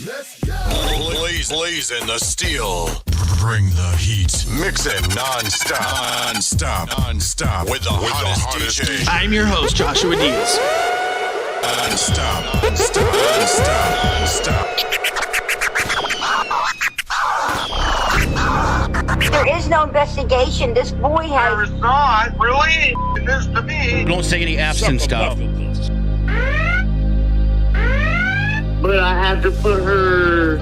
Let's go. Blazing the steel. Bring the heat. Mixing non-stop with the hottest DJ. I'm your host, Joshua Diaz. Non-stop. There is no investigation. This boy has... There is not, really? It is to me. Don't say any F's and stuff. But I have to put her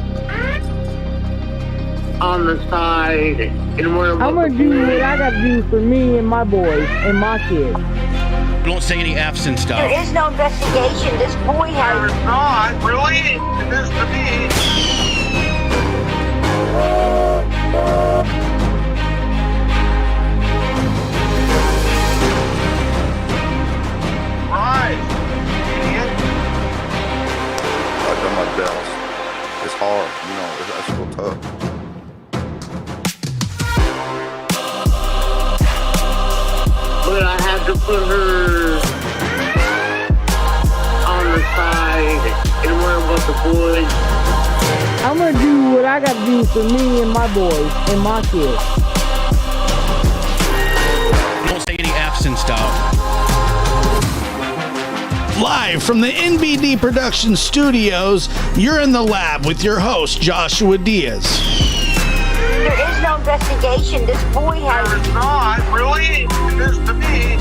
on the side and where I'm gonna do what I gotta do for me and my boys and my kids. Don't say any F's and stuff. There is no investigation. This boy There has... is not, really? It is to me. Rise, idiot. I've done my best. It's hard, you know, that's real tough. But I have to put her on the side and worry about the boys. I'm gonna do what I gotta do for me and my boys and my kids. Don't say any F's and stuff. Live from the NBD Production Studios, you're in the lab with your host, Joshua Diaz. There is no investigation. This boy has... There is not, really? It is to me.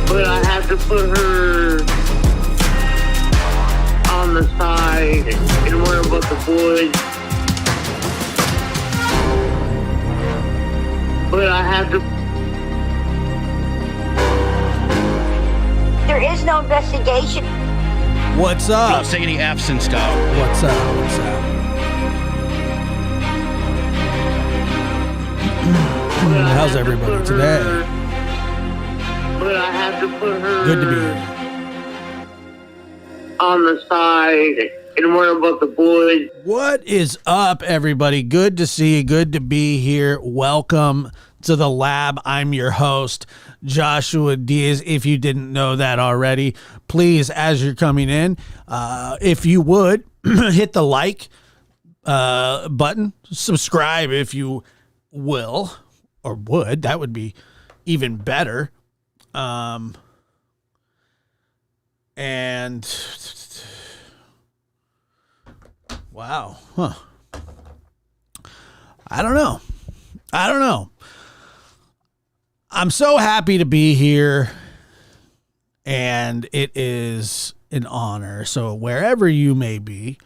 But I have to put her on the side and worry about the boys. But I have to... There is no investigation. What's Don't up? say any F's and stuff. What's up? What's up? How's everybody today? But I have to put her Good to be here. on the side and worry about the boys. What is up, everybody? Good to see you. Good to be here. Welcome to the lab. I'm your host, Joshua Diaz. If you didn't know that already, please, as you're coming in, if you would, hit the like button, subscribe if you will, or would. That would be even better. And wow, I don't know. I'm so happy to be here, and it is an honor. So wherever you may be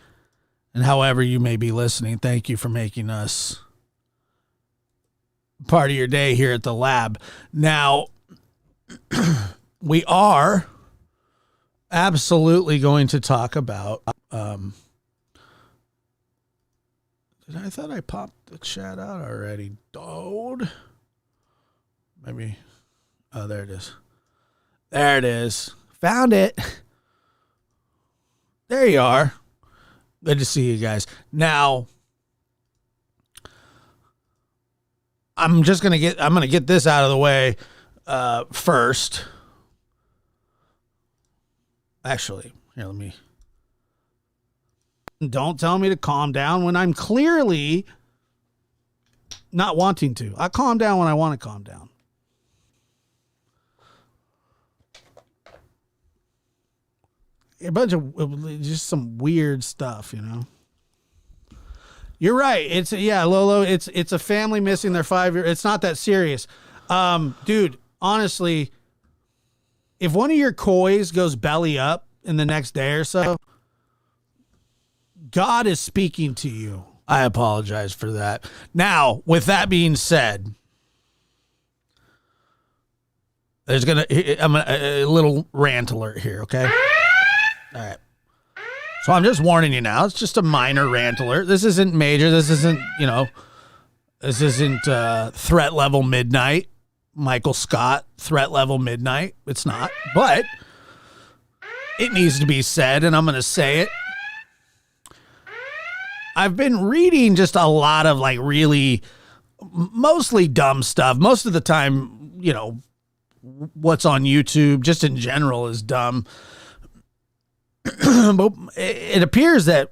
and however you may be listening, thank you for making us part of your day here at the lab. Now, we are absolutely going to talk about I thought I popped the chat out already. Dude. Maybe. Oh, there it is. There it is. Found it. There you are. Good to see you guys. Now, I'm gonna get this out of the way first. Actually, here, let me. Don't tell me to calm down when I'm clearly not wanting to. I calm down when I want to calm down. A bunch of just some weird stuff, you know. You're right. Lolo. It's a family missing their 5-year. It's not that serious, dude. Honestly, if one of your kois goes belly up in the next day or so, God is speaking to you. I apologize for that. Now, with that being said, I'm a little rant alert here, okay? All right. So I'm just warning you now. It's just a minor rant alert. This isn't major. This isn't threat level midnight. Michael Scott, threat level midnight. It's not. But it needs to be said, and I'm going to say it. I've been reading just a lot of like really mostly dumb stuff. Most of the time, you know, what's on YouTube just in general is dumb. but it appears that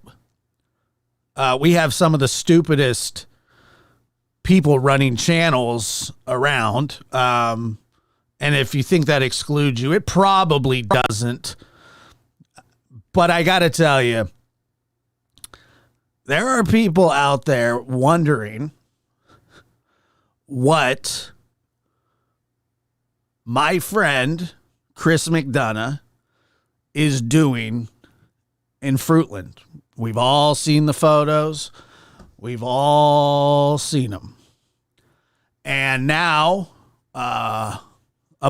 we have some of the stupidest people running channels around. And if you think that excludes you, it probably doesn't. But I got to tell you, there are people out there wondering what my friend Chris McDonough is doing in Fruitland. We've all seen the photos. We've all seen them. And now a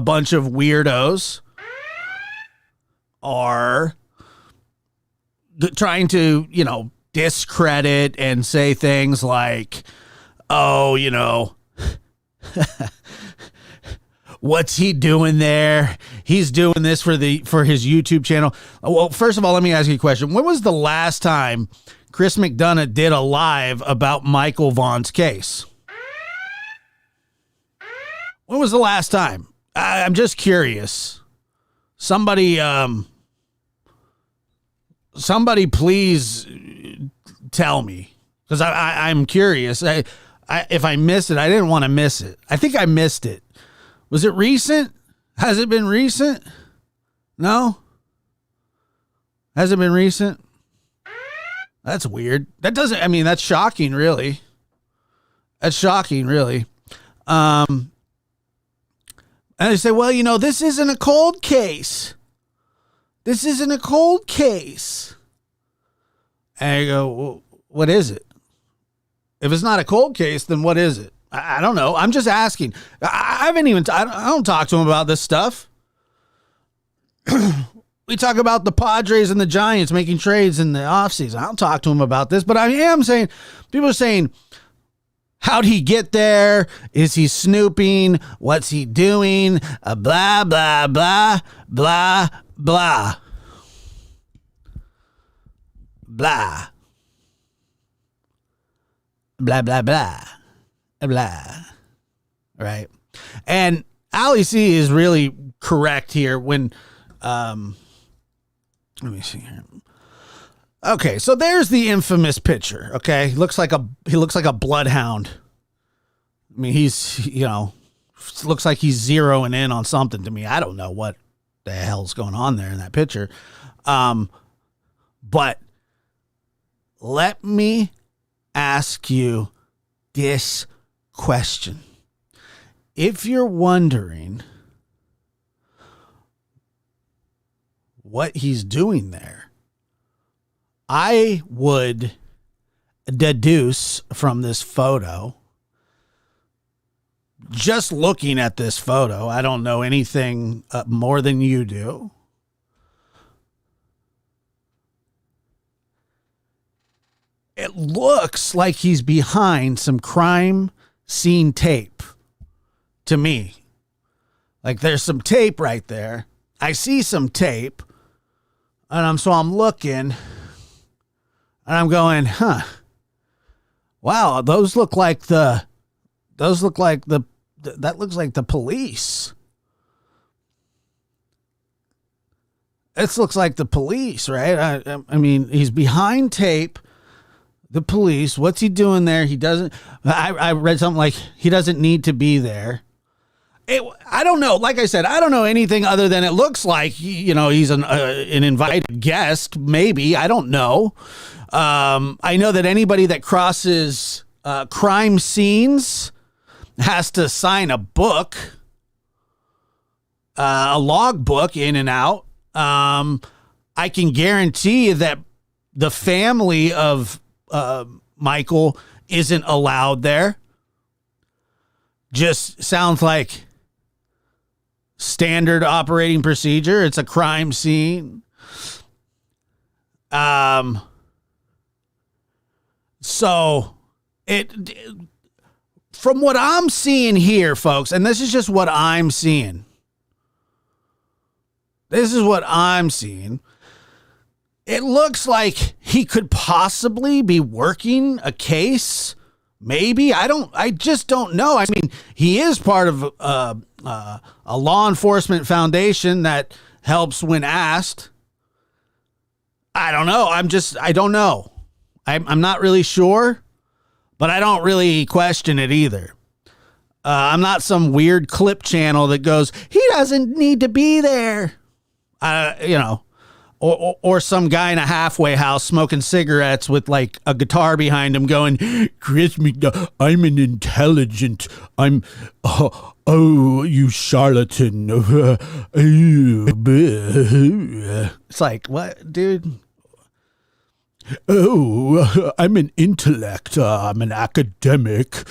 bunch of weirdos are trying to, discredit and say things like, oh, what's he doing there? He's doing this for his YouTube channel. Well, first of all, let me ask you a question. When was the last time Chris McDonough did a live about Michael Vaughn's case? When was the last time? I'm just curious. Somebody please tell me, because I'm curious. If I missed it, I didn't want to miss it. I think I missed it. Was it recent? Has it been recent? No? Has it been recent? That's weird. That's shocking, really. That's shocking, really. And they say, well, this isn't a cold case. This isn't a cold case. And I go, well, what is it? If it's not a cold case, then what is it? I don't know. I'm just asking. I don't talk to him about this stuff. We talk about the Padres and the Giants making trades in the offseason. I don't talk to him about this, but I am saying, people are saying, how'd he get there? Is he snooping? What's he doing? Blah, blah, blah, blah, blah. Blah. Blah, blah, blah. Blah. Right. And Ali C is really correct here when, let me see here. Okay, so there's the infamous picture. Okay, he looks like a bloodhound. I mean, he's looks like he's zeroing in on something to me. I don't know what the hell's going on there in that picture. But let me ask you this question. If you're wondering what he's doing there, I would deduce from this photo, just looking at this photo, I don't know anything more than you do. It looks like he's behind some crime scene tape to me. Like there's some tape right there. I see some tape, and I'm looking, and I'm going, wow, that looks like the police. This looks like the police, right? I mean, he's behind tape. The police, what's he doing there? He doesn't, I read something like he doesn't need to be there. I don't know. Like I said, I don't know anything other than it looks like, he's an invited guest. Maybe. I don't know. I know that anybody that crosses crime scenes has to sign a book, a log book in and out. I can guarantee you that the family of Michael isn't allowed there. Just sounds like standard operating procedure. It's a crime scene. So from what I'm seeing here, folks, and this is just what I'm seeing. This is what I'm seeing. It looks like he could possibly be working a case. Maybe. I just don't know. I mean, he is part of a law enforcement foundation that helps when asked. I don't know. I don't know. I'm not really sure, but I don't really question it either. I'm not some weird clip channel that goes, he doesn't need to be there. Or some guy in a halfway house smoking cigarettes with like a guitar behind him going, Chris McDowell, I'm an intelligent, you charlatan. It's like, what, dude? Oh, I'm an intellect. I'm an academic.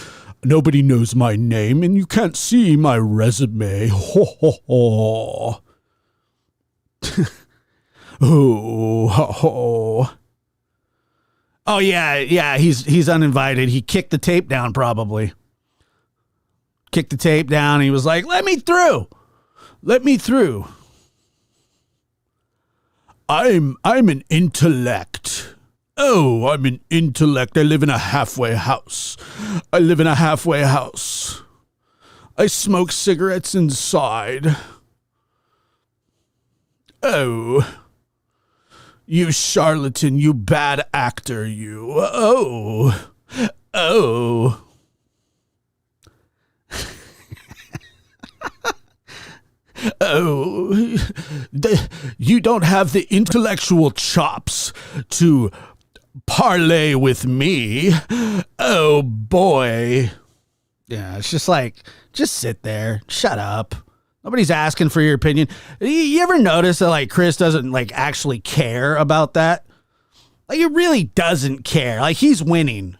Nobody knows my name, and you can't see my resume. Ho, ho, ho. Oh, ho, ho. Oh, yeah, he's uninvited. He kicked the tape down, probably. Kicked the tape down, and he was like, let me through. Let me through. I'm an intellect. Oh, I'm an intellect. I live in a halfway house. I smoke cigarettes inside. Oh, you charlatan, you bad actor, you. Oh. Oh, you don't have the intellectual chops to parlay with me. Oh, boy. Yeah, it's just like, just sit there. Shut up. Nobody's asking for your opinion. You ever notice that, like, Chris doesn't, like, actually care about that? Like, he really doesn't care. Like, he's winning.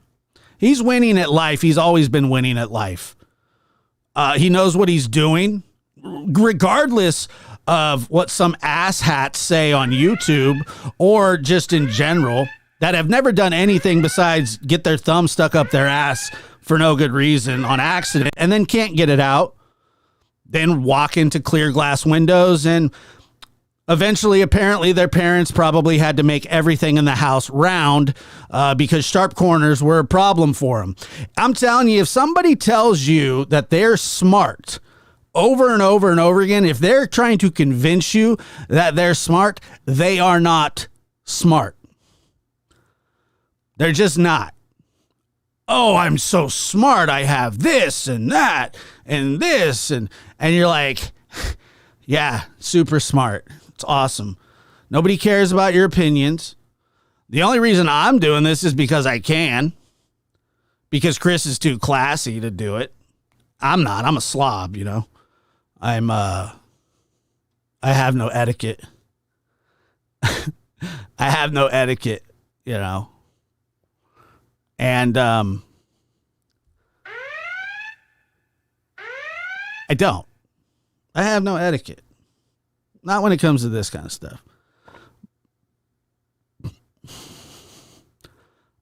He's winning at life. He's always been winning at life. He knows what he's doing, regardless of what some asshats say on YouTube or just in general that have never done anything besides get their thumb stuck up their ass for no good reason on accident and then can't get it out. Then walk into clear glass windows, and eventually, apparently, their parents probably had to make everything in the house round because sharp corners were a problem for them. I'm telling you, if somebody tells you that they're smart over and over and over again, if they're trying to convince you that they're smart, they are not smart. They're just not. Oh, I'm so smart. I have this and that and this. And you're like, yeah, super smart. It's awesome. Nobody cares about your opinions. The only reason I'm doing this is because I can. Because Chris is too classy to do it. I'm not. I'm a slob, you know. I have no etiquette. I have no etiquette, you know. And I don't. I have no etiquette. Not when it comes to this kind of stuff.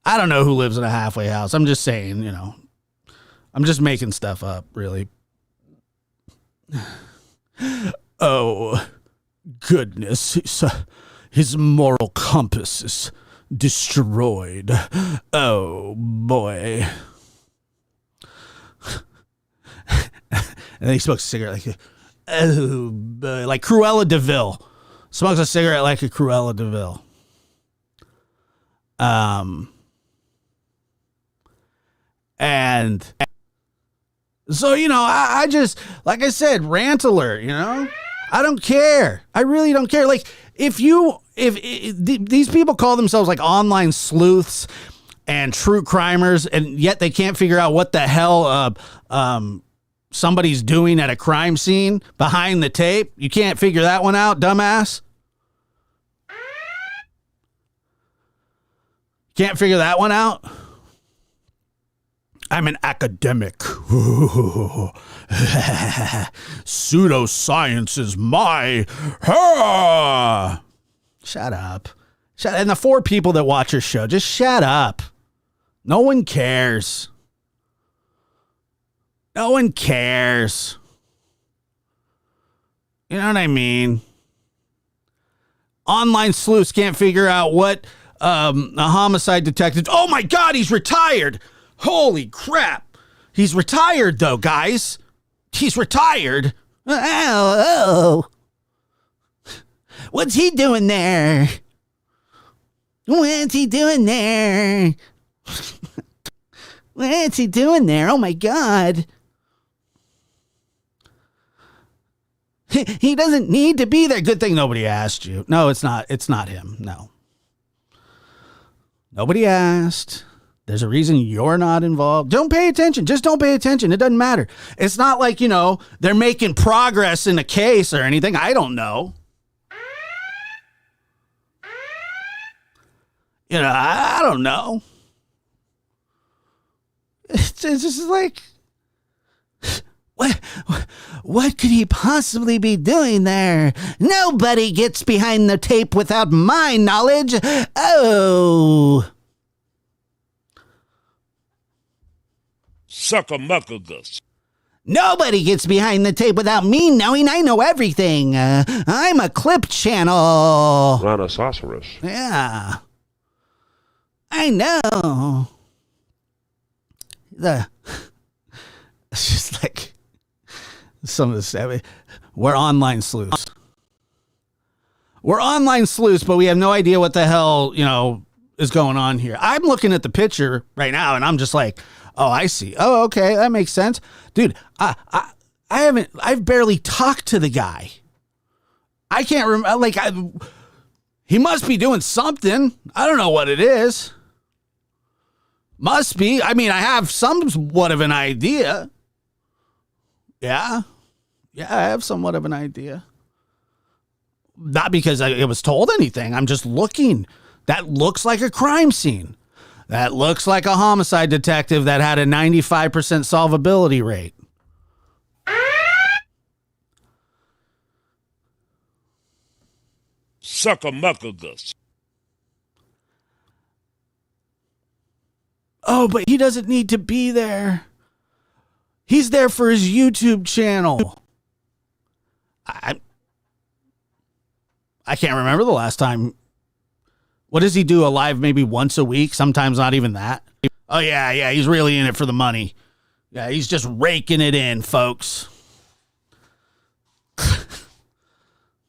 I don't know who lives in a halfway house. I'm just saying, you know. I'm just making stuff up, really. Oh, goodness. His moral compass is destroyed. Oh, boy. And then he smokes a cigarette like, oh, boy. Like Cruella DeVille. Smokes a cigarette like a Cruella DeVille. And so, you know, I just, like I said, rant alert, you know? I don't care. I really don't care. Like, if these people call themselves like online sleuths and true crimers, and yet they can't figure out what the hell somebody's doing at a crime scene behind the tape. You can't figure that one out, dumbass. Can't figure that one out? I'm an academic. Pseudoscience is my... Shut up. And the 4 people that watch your show, just shut up. No one cares. No one cares. You know what I mean? Online sleuths can't figure out what a homicide detective... Oh my God, he's retired! Holy crap. He's retired, though, guys. He's retired. Oh. What's he doing there? What's he doing there? What's he doing there? Oh my God. He doesn't need to be there. Good thing nobody asked you. No, it's not. It's not him. No. Nobody asked. There's a reason you're not involved. Don't pay attention. Just don't pay attention. It doesn't matter. It's not like, they're making progress in a case or anything. I don't know. I don't know. It's just like, what could he possibly be doing there? Nobody gets behind the tape without my knowledge. Oh. Sucker-muckagus. Nobody gets behind the tape without me knowing. I know everything. I'm a clip channel. Rhinoceros. Yeah. I know. It's just like some of this. We're online sleuths. We're online sleuths, but we have no idea what the hell, is going on here. I'm looking at the picture right now, and I'm just like, oh, I see. Oh, okay, that makes sense, dude. I've barely talked to the guy. I can't remember. He must be doing something. I don't know what it is. Must be. I mean, I have somewhat of an idea. Yeah, I have somewhat of an idea. Not because I was told anything. I'm just looking. That looks like a crime scene. That looks like a homicide detective that had a 95% solvability rate. Sucker-muckagus. Oh, but he doesn't need to be there. He's there for his YouTube channel. I can't remember the last time. What does he do? A live maybe once a week? Sometimes not even that. Oh, yeah. He's really in it for the money. Yeah, he's just raking it in, folks.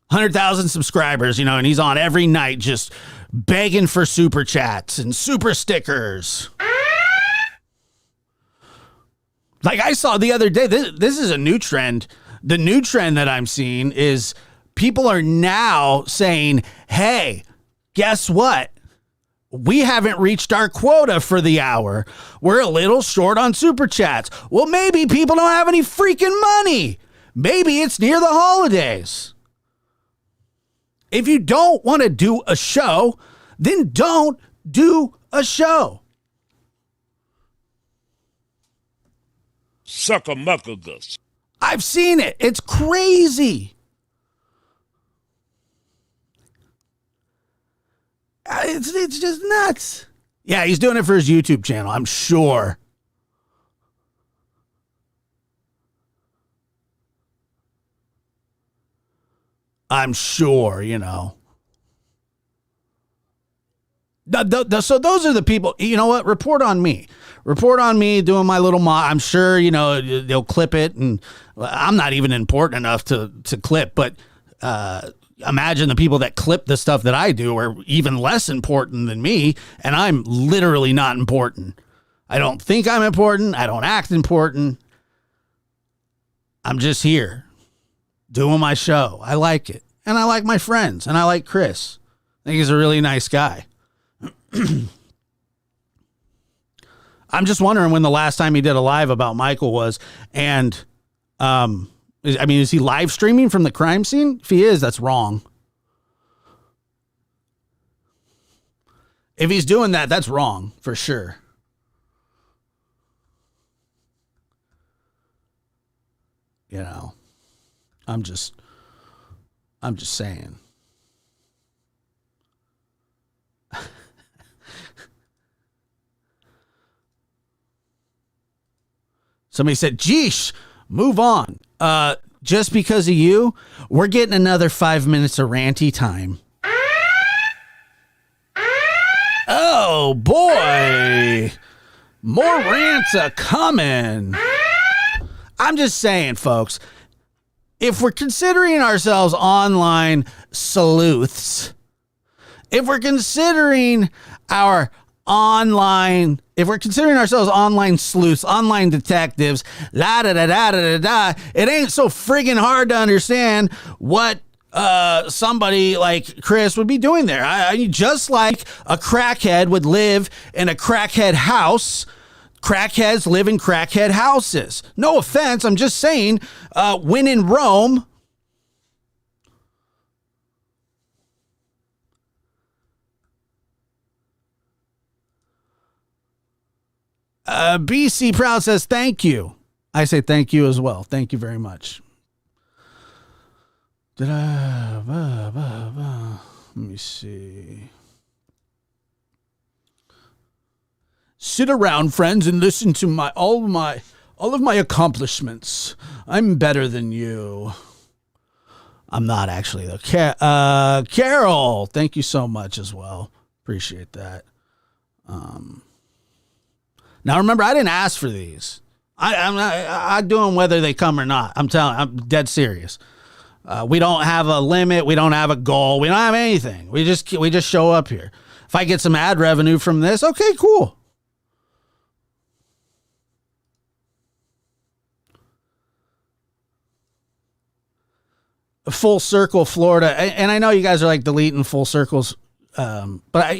100,000 subscribers, and he's on every night just begging for super chats and super stickers. Like I saw the other day, this is a new trend. The new trend that I'm seeing is people are now saying, hey, guess what? We haven't reached our quota for the hour. We're a little short on super chats. Well, maybe people don't have any freaking money. Maybe it's near the holidays. If you don't want to do a show, then don't do a show. Sucker-muckagus. I've seen it. It's crazy. It's just nuts. Yeah, he's doing it for his YouTube channel, I'm sure. I'm sure, So those are the people, you know what? Report on me. Report on me doing my little I'm sure, they'll clip it, and I'm not even important enough to clip, but imagine the people that clip the stuff that I do are even less important than me, and I'm literally not important. I don't think I'm important. I don't act important. I'm just here doing my show. I like it. And I like my friends, and I like Chris. I think he's a really nice guy. I'm just wondering when the last time he did a live about Michael was, and is he live streaming from the crime scene? If he is, that's wrong. If he's doing that, that's wrong for sure. I'm just saying. Somebody said, "Geesh, move on. Just because of you, we're getting another 5 minutes of ranty time." Oh boy, more rants are coming. I'm just saying, folks, if we're considering ourselves online sleuths, if we're considering ourselves online sleuths, online detectives, la da da da da da da, it ain't so friggin' hard to understand what somebody like Chris would be doing there. I just like a crackhead would live in a crackhead house. Crackheads live in crackhead houses. No offense. I'm just saying, when in Rome. BC Proud says, thank you. I say thank you as well. Thank you very much. Let me see. Sit around, friends, and listen to all of my accomplishments. I'm better than you. I'm not actually though. Carol, thank you so much as well. Appreciate that. Now remember, I didn't ask for these. I'm doing whether they come or not. I'm dead serious. We don't have a limit. We don't have a goal. We don't have anything. We just show up here. If I get some ad revenue from this, okay, cool. Full Circle, Florida. And I know you guys are like deleting Full Circles. But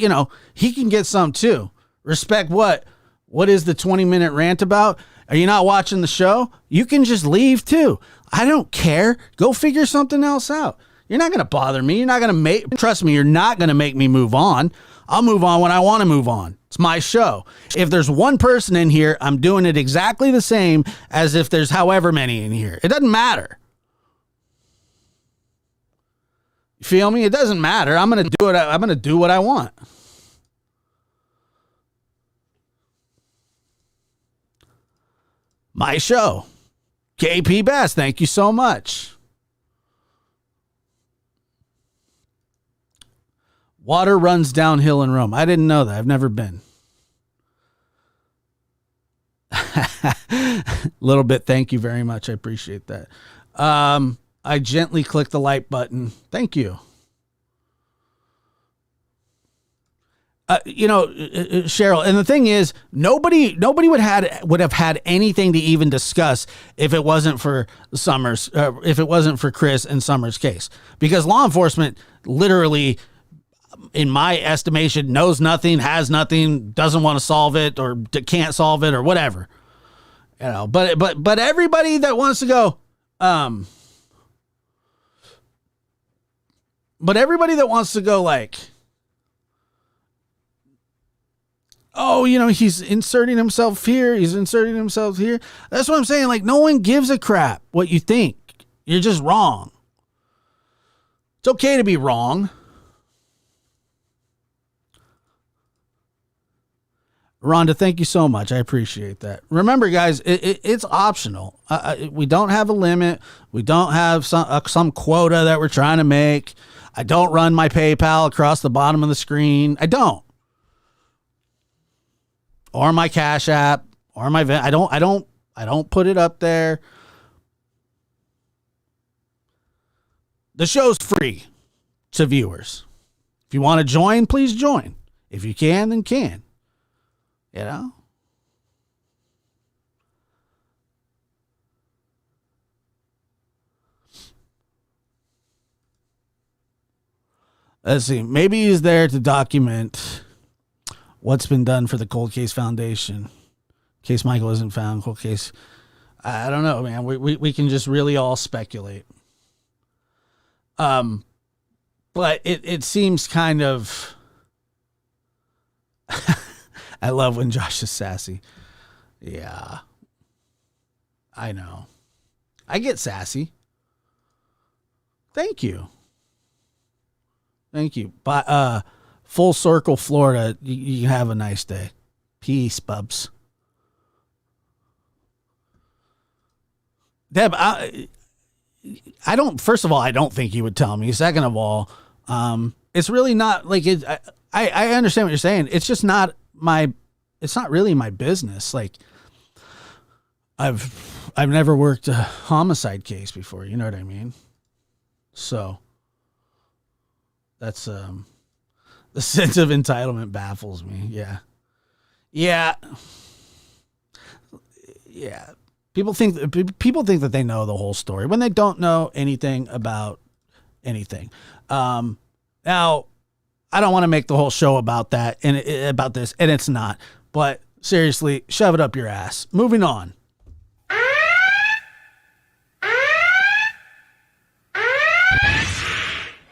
he can get some too. Respect what? What is the 20-minute rant about? Are you not watching the show? You can just leave too. I don't care. Go figure something else out. You're not going to bother me. You're not going to trust me. You're not going to make me move on. I'll move on when I want to move on. It's my show. If there's one person in here, I'm doing it exactly the same as if there's however many in here. It doesn't matter. You feel me? It doesn't matter. I'm going to do it. I'm going to do what I want. My show. KP Bass, thank you so much. Water runs downhill in Rome. I didn't know that. I've never been. Little bit. Thank you very much. I appreciate that. I gently click the like button. Thank you. Cheryl, and the thing is, nobody would have had anything to even discuss if it wasn't for Summers, if it wasn't for Chris and Summers' case, because law enforcement literally, in my estimation, knows nothing, has nothing, doesn't want to solve it, or can't solve it, or whatever. But everybody that wants to go, like, oh, he's inserting himself here. He's inserting himself here. That's what I'm saying. Like, no one gives a crap what you think. You're just wrong. It's okay to be wrong. Rhonda, thank you so much. I appreciate that. Remember, guys, it's optional. We don't have a limit. We don't have some quota that we're trying to make. I don't run my PayPal across the bottom of the screen. I don't. Or my Cash App, or my I don't put it up there. The show's free to viewers. If you want to join, please join. If you can, then can. Let's see. Maybe he's there to document what's been done for the Cold Case Foundation. In case Michael isn't found, cold case. I don't know, man. We can just really all speculate. But it seems kind of... I love when Josh is sassy. Yeah. I know. I get sassy. Thank you. Thank you. But, Full Circle, Florida. You have a nice day. Peace, bubs. Deb, I don't. First of all, I don't think you would tell me. Second of all, it's really not like it. I understand what you're saying. It's just not my. It's not really my business. Like, I've never worked a homicide case before. You know what I mean? So that's The sense of entitlement baffles me. Yeah. People think that they know the whole story when they don't know anything about anything. Now, I don't want to make the whole show about that and about this, and it's not. But seriously, shove it up your ass. Moving on.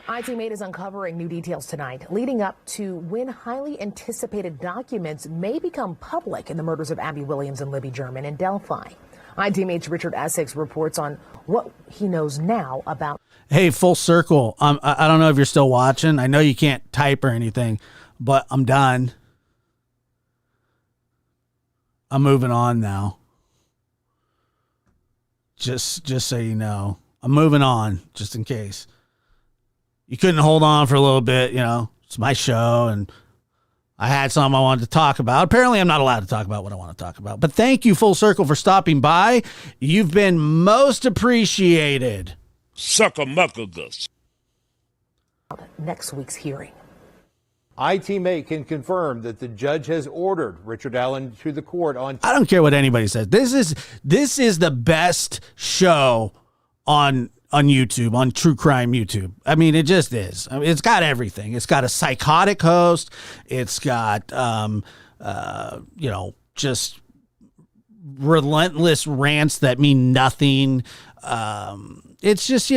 iTeammate is uncovering new details tonight, leading up to when highly anticipated documents may become public in the murders of Abby Williams and Libby German in Delphi. iTeammate's Richard Essex reports on what he knows now about. Hey, full circle. I don't know if you're still watching. I know you can't type or anything, but I'm done. I'm moving on now. Just so you know, I'm moving on just in case. You couldn't hold on for a little bit, you know, it's my show and I had something I wanted to talk about. Apparently I'm not allowed to talk about what I want to talk about, but thank you, Full Circle, for stopping by. You've been most appreciated. Suck-a-muck-a-gus. Next week's hearing. iTeammate can confirm that the judge has ordered Richard Allen to the court on. I don't care what anybody says. This is the best show on YouTube, on true crime YouTube. I mean, it just is. I mean, it's got everything. It's got a psychotic host. It's got, just relentless rants that mean nothing. It's just,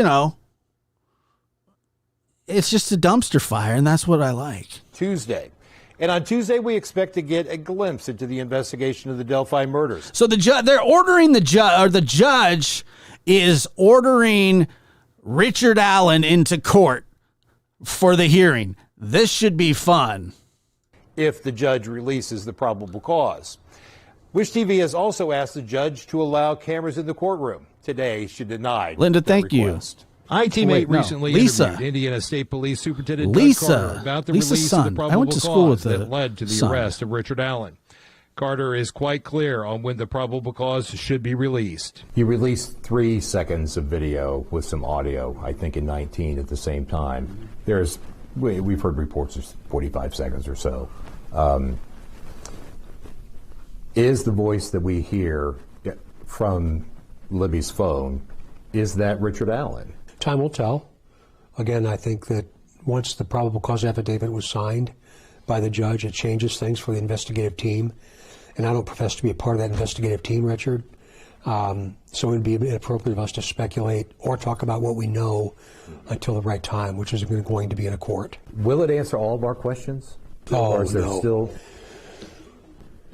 it's just a dumpster fire, and that's what I like. Tuesday. And on Tuesday, we expect to get a glimpse into the investigation of the Delphi murders. So they're ordering the judge is ordering Richard Allen into court for the hearing. This should be fun. If the judge releases the probable cause. Wish TV has also asked the judge to allow cameras in the courtroom. Today, she denied. Linda, thank request. iTeammate recently interviewed Indiana State Police Superintendent Doug Carter about the release of the probable cause that led to the arrest of Richard Allen. Carter is quite clear on when the probable cause should be released. You released 3 seconds of video with some audio, I think in 19 at the same time. We've heard reports of 45 seconds or so. Is the voice that we hear from Libby's phone, is that Richard Allen? Time will tell. Again, I think that once the probable cause affidavit was signed by the judge, it changes things for the investigative team. And I don't profess to be a part of that investigative team, Richard. So it would be inappropriate of us to speculate or talk about what we know until the right time, which is going to be in a court. Will it answer all of our questions? Oh, or is there no. Still...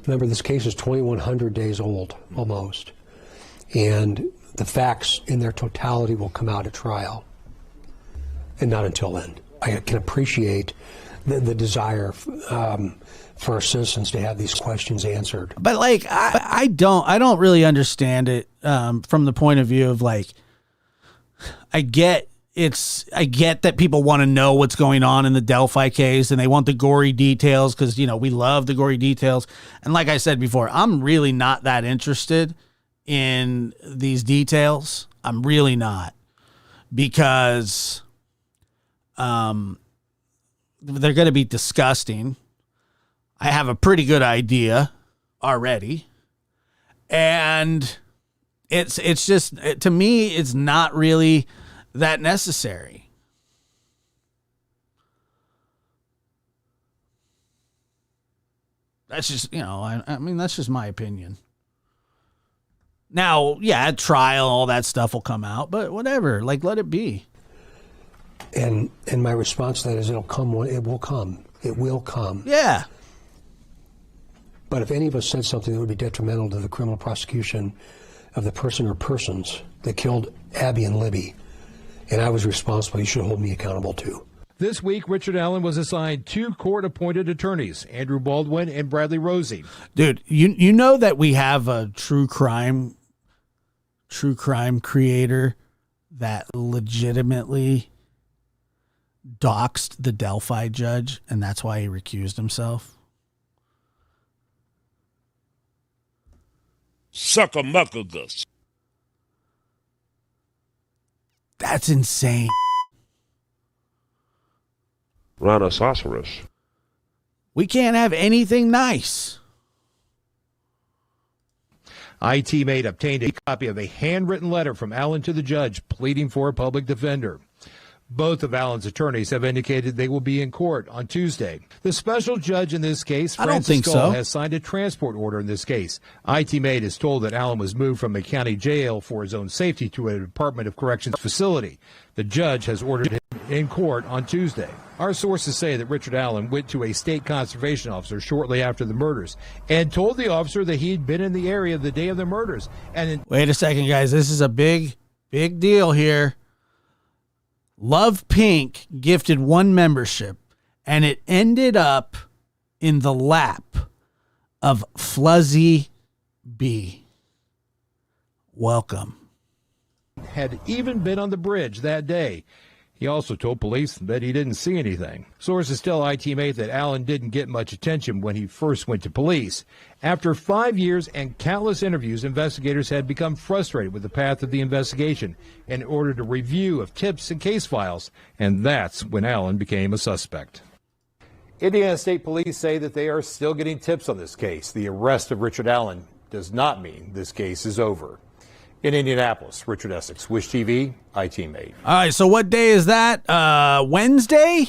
Remember, this case is 2,100 days old, almost. And the facts in their totality will come out at trial. And not until then. I can appreciate the desire for our citizens to have these questions answered. But I don't really understand it from the point of view of I get that people want to know what's going on in the Delphi case and they want the gory details because we love the gory details. And like I said before, I'm really not that interested in these details. I'm really not, because they're going to be disgusting. I have a pretty good idea already. And it's just, to me, it's not really that necessary. That's just, I mean, that's just my opinion. Now, yeah, at trial, all that stuff will come out, but whatever, let it be. And my response to that is it will come. It will come. Yeah. But if any of us said something that would be detrimental to the criminal prosecution of the person or persons that killed Abby and Libby, and I was responsible, you should hold me accountable too. This week, Richard Allen was assigned 2 court-appointed attorneys, Andrew Baldwin and Bradley Rosie. Dude, you know that we have a true crime creator that legitimately doxed the Delphi judge, and that's why he recused himself? Suck-a-muck-a-gus. That's insane. Rhinoceros. We can't have anything nice. ITmate obtained a copy of a handwritten letter from Allen to the judge pleading for a public defender. Both of Allen's attorneys have indicated they will be in court on Tuesday. The special judge in this case, Francis Gull, has signed a transport order in this case. ITmate is told that Allen was moved from a county jail for his own safety to a Department of Corrections facility. The judge has ordered him in court on Tuesday. Our sources say that Richard Allen went to a state conservation officer shortly after the murders and told the officer that he'd been in the area the day of the murders. Wait a second, guys. This is a big deal here. Love Pink gifted one membership, and it ended up in the lap of Fluzzy B. Welcome. Had even been on the bridge that day. He also told police that he didn't see anything. Sources tell ITmate that Allen didn't get much attention when he first went to police. After 5 years and countless interviews, investigators had become frustrated with the path of the investigation and ordered a review of tips and case files, and that's when Allen became a suspect. Indiana State Police say that they are still getting tips on this case. The arrest of Richard Allen does not mean this case is over. In Indianapolis, Richard Essex, Wish TV, ITmate. All right, so what day is that? Wednesday?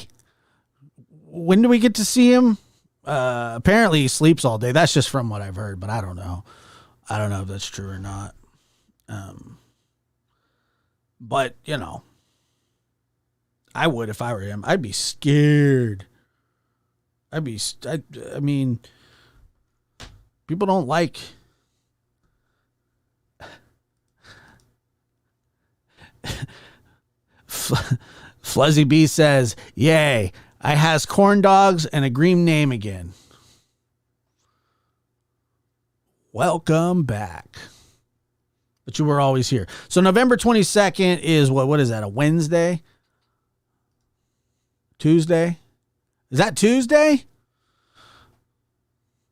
When do we get to see him? Apparently he sleeps all day. That's just from what I've heard, but I don't know. I don't know if that's true or not. But, you know, I would if I were him. I'd be scared. I mean, people don't like... Fluzzy B says, yay, I has corn dogs and a green name again. Welcome back. But you were always here. So November 22nd is what is that, a Wednesday? Tuesday? Is that Tuesday?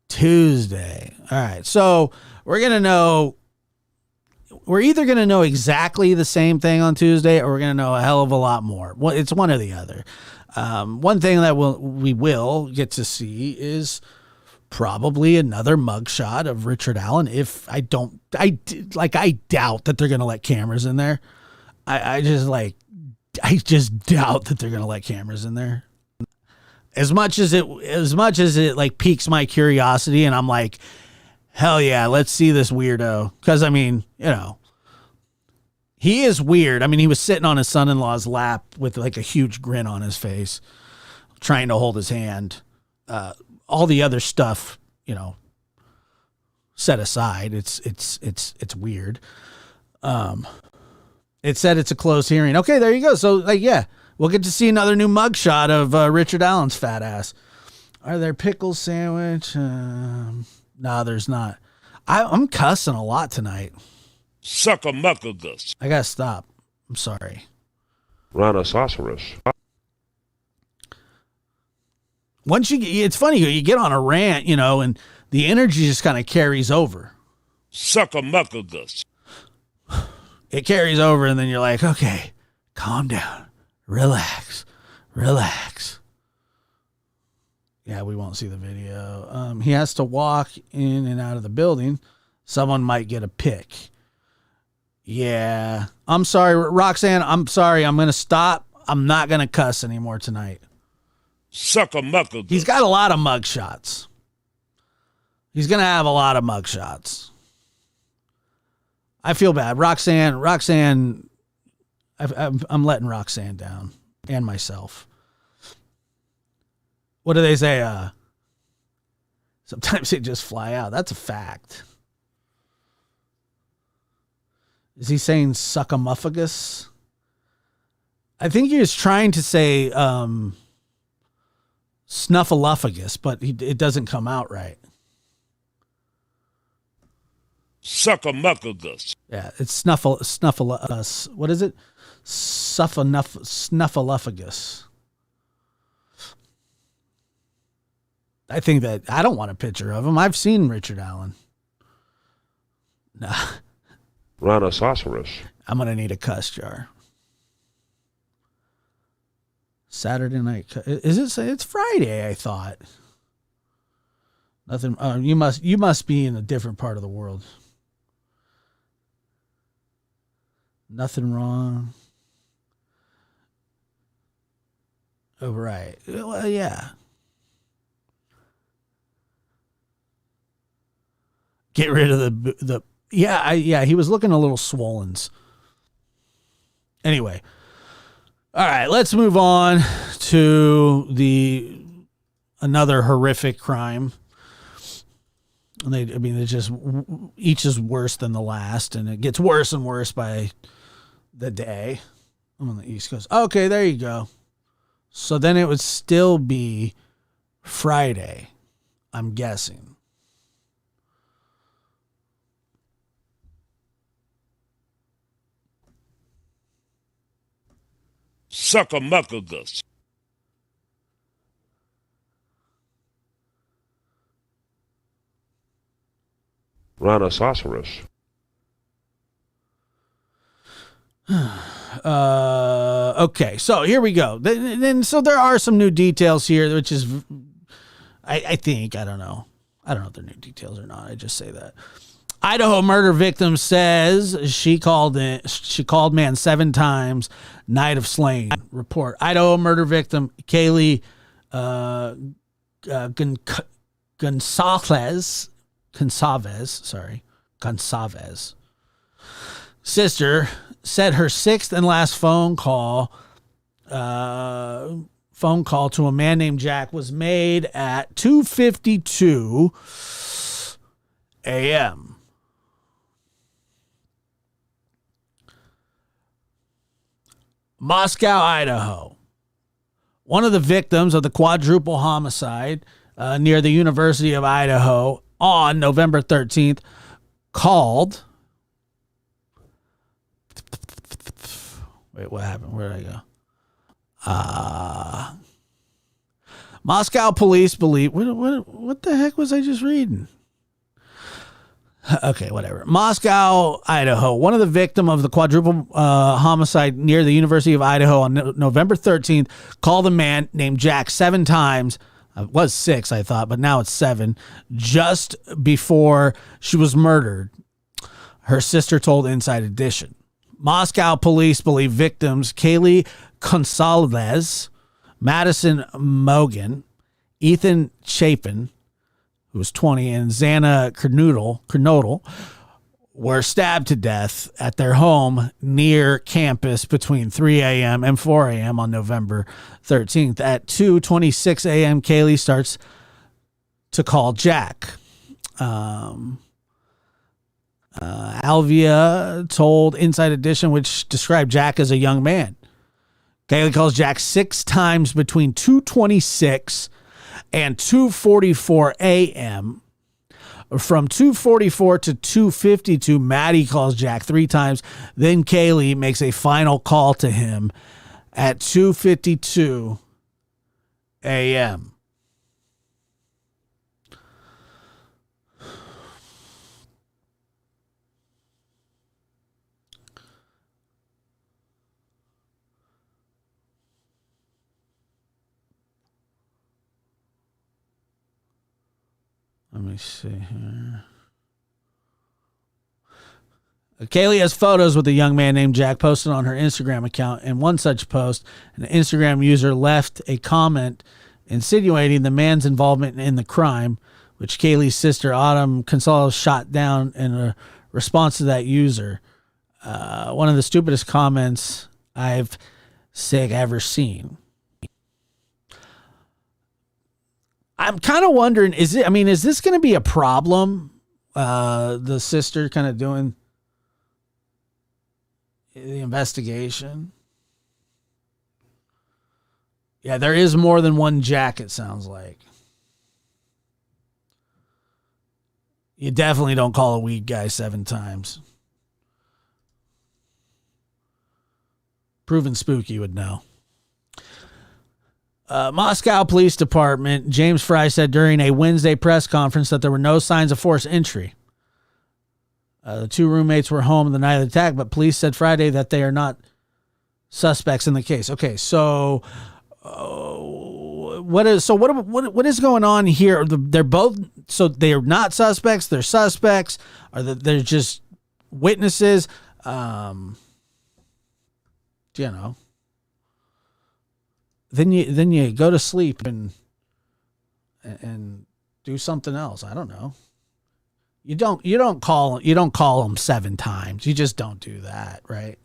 Tuesday. All right. So we're either going to know exactly the same thing on Tuesday, or we're going to know a hell of a lot more. Well, it's one or the other. One thing that we will get to see is probably another mugshot of Richard Allen. If I doubt that they're going to let cameras in there. I just doubt that they're going to let cameras in there. As much as it like piques my curiosity, and I'm like, hell yeah, let's see this weirdo. Because, I mean, you know, he is weird. I mean, he was sitting on his son-in-law's lap with like a huge grin on his face, trying to hold his hand. All the other stuff, you know, set aside. It's weird. It said it's a closed hearing. Okay, there you go. So, like, yeah, we'll get to see another new mugshot of Richard Allen's fat ass. Are there pickles sandwich? No, there's not. I'm cussing a lot tonight. Sucker-muckagus. I gotta stop. I'm sorry. Rhinoceros. It's funny, you get on a rant, you know, and the energy just kind of carries over. Sucker-muckagus. It carries over, and then you're like, okay, calm down. Relax. Yeah, we won't see the video. He has to walk in and out of the building. Someone might get a pic. Yeah. I'm sorry, Roxanne. I'm sorry. I'm going to stop. I'm not going to cuss anymore tonight. Sucker-muckagus. He's got a lot of mugshots. He's going to have a lot of mugshots. I feel bad. Roxanne, I'm letting Roxanne down and myself. What do they say? Sometimes they just fly out. That's a fact. Is he saying suckamuffagus? I think he was trying to say snuffleupagus, but it doesn't come out right. Suckamuffagus. Yeah, it's snuffleupagus. What is it? Snuffleupagus. I think that I don't want a picture of him. I've seen Richard Allen. Nah. Rhinoceros. I'm going to need a cuss jar. Saturday night. Is it? It's Friday, I thought. Nothing. You must be in a different part of the world. Nothing wrong. Oh, right. Well, yeah. Get rid of the yeah, he was looking a little swollen. Anyway. All right, let's move on to another horrific crime. And it's just each is worse than the last, and it gets worse and worse by the day. I'm on the East Coast. Okay, there you go. So then it would still be Friday, I'm guessing. Suckamuckagus. Rhinoceros. Okay, so here we go. So there are some new details here, which is, I think, I don't know if they're new details or not. I just say that. Idaho murder victim says she called man 7 times, night of slaying. Report. Idaho murder victim Kaylee Gonçalves, sister said her 6th and last phone call to a man named Jack was made at 2:52 a.m. Moscow, Idaho. One of the victims of the quadruple homicide near the University of Idaho on November 13th called. Wait, what happened? Where did I go? Moscow police believe. What the heck was I just reading? Okay, whatever. Moscow, Idaho. One of the victims of the quadruple homicide near the University of Idaho on November 13th called a man named Jack 7 times. It was 6, I thought, but now it's 7. Just before she was murdered, her sister told Inside Edition. Moscow police believe victims Kaylee Gonçalves, Madison Mogan, Ethan Chapin, who was 20, and Xana Kernodle were stabbed to death at their home near campus between 3 a.m. and 4 a.m. on November 13th. At 2:26 a.m., Kaylee starts to call Jack. Alvia told Inside Edition, which described Jack as a young man. Kaylee calls Jack 6 times between 2:26 and 2:44 a.m. From 2:44 to 2:52, Maddie calls Jack 3 times. Then Kaylee makes a final call to him at 2:52 a.m. Let me see here. Kaylee has photos with a young man named Jack posted on her Instagram account. In one such post, an Instagram user left a comment insinuating the man's involvement in the crime, which Kaylee's sister Autumn Gonçalves shot down in a response to that user. One of the stupidest comments I've ever seen. I'm kind of wondering, is this going to be a problem? The sister kind of doing the investigation. Yeah, there is more than one Jack, it sounds like. You definitely don't call a weed guy 7 times. Proven spooky would know. Moscow Police Department, James Fry said during a Wednesday press conference that there were no signs of forced entry. The 2 roommates were home the night of the attack, but police said Friday that they are not suspects in the case. Okay, so what is going on here? They're both so they're not suspects, they're suspects, or they're just witnesses. Then you go to sleep and do something else. I don't know. You don't call them 7 times. You just don't do that, right?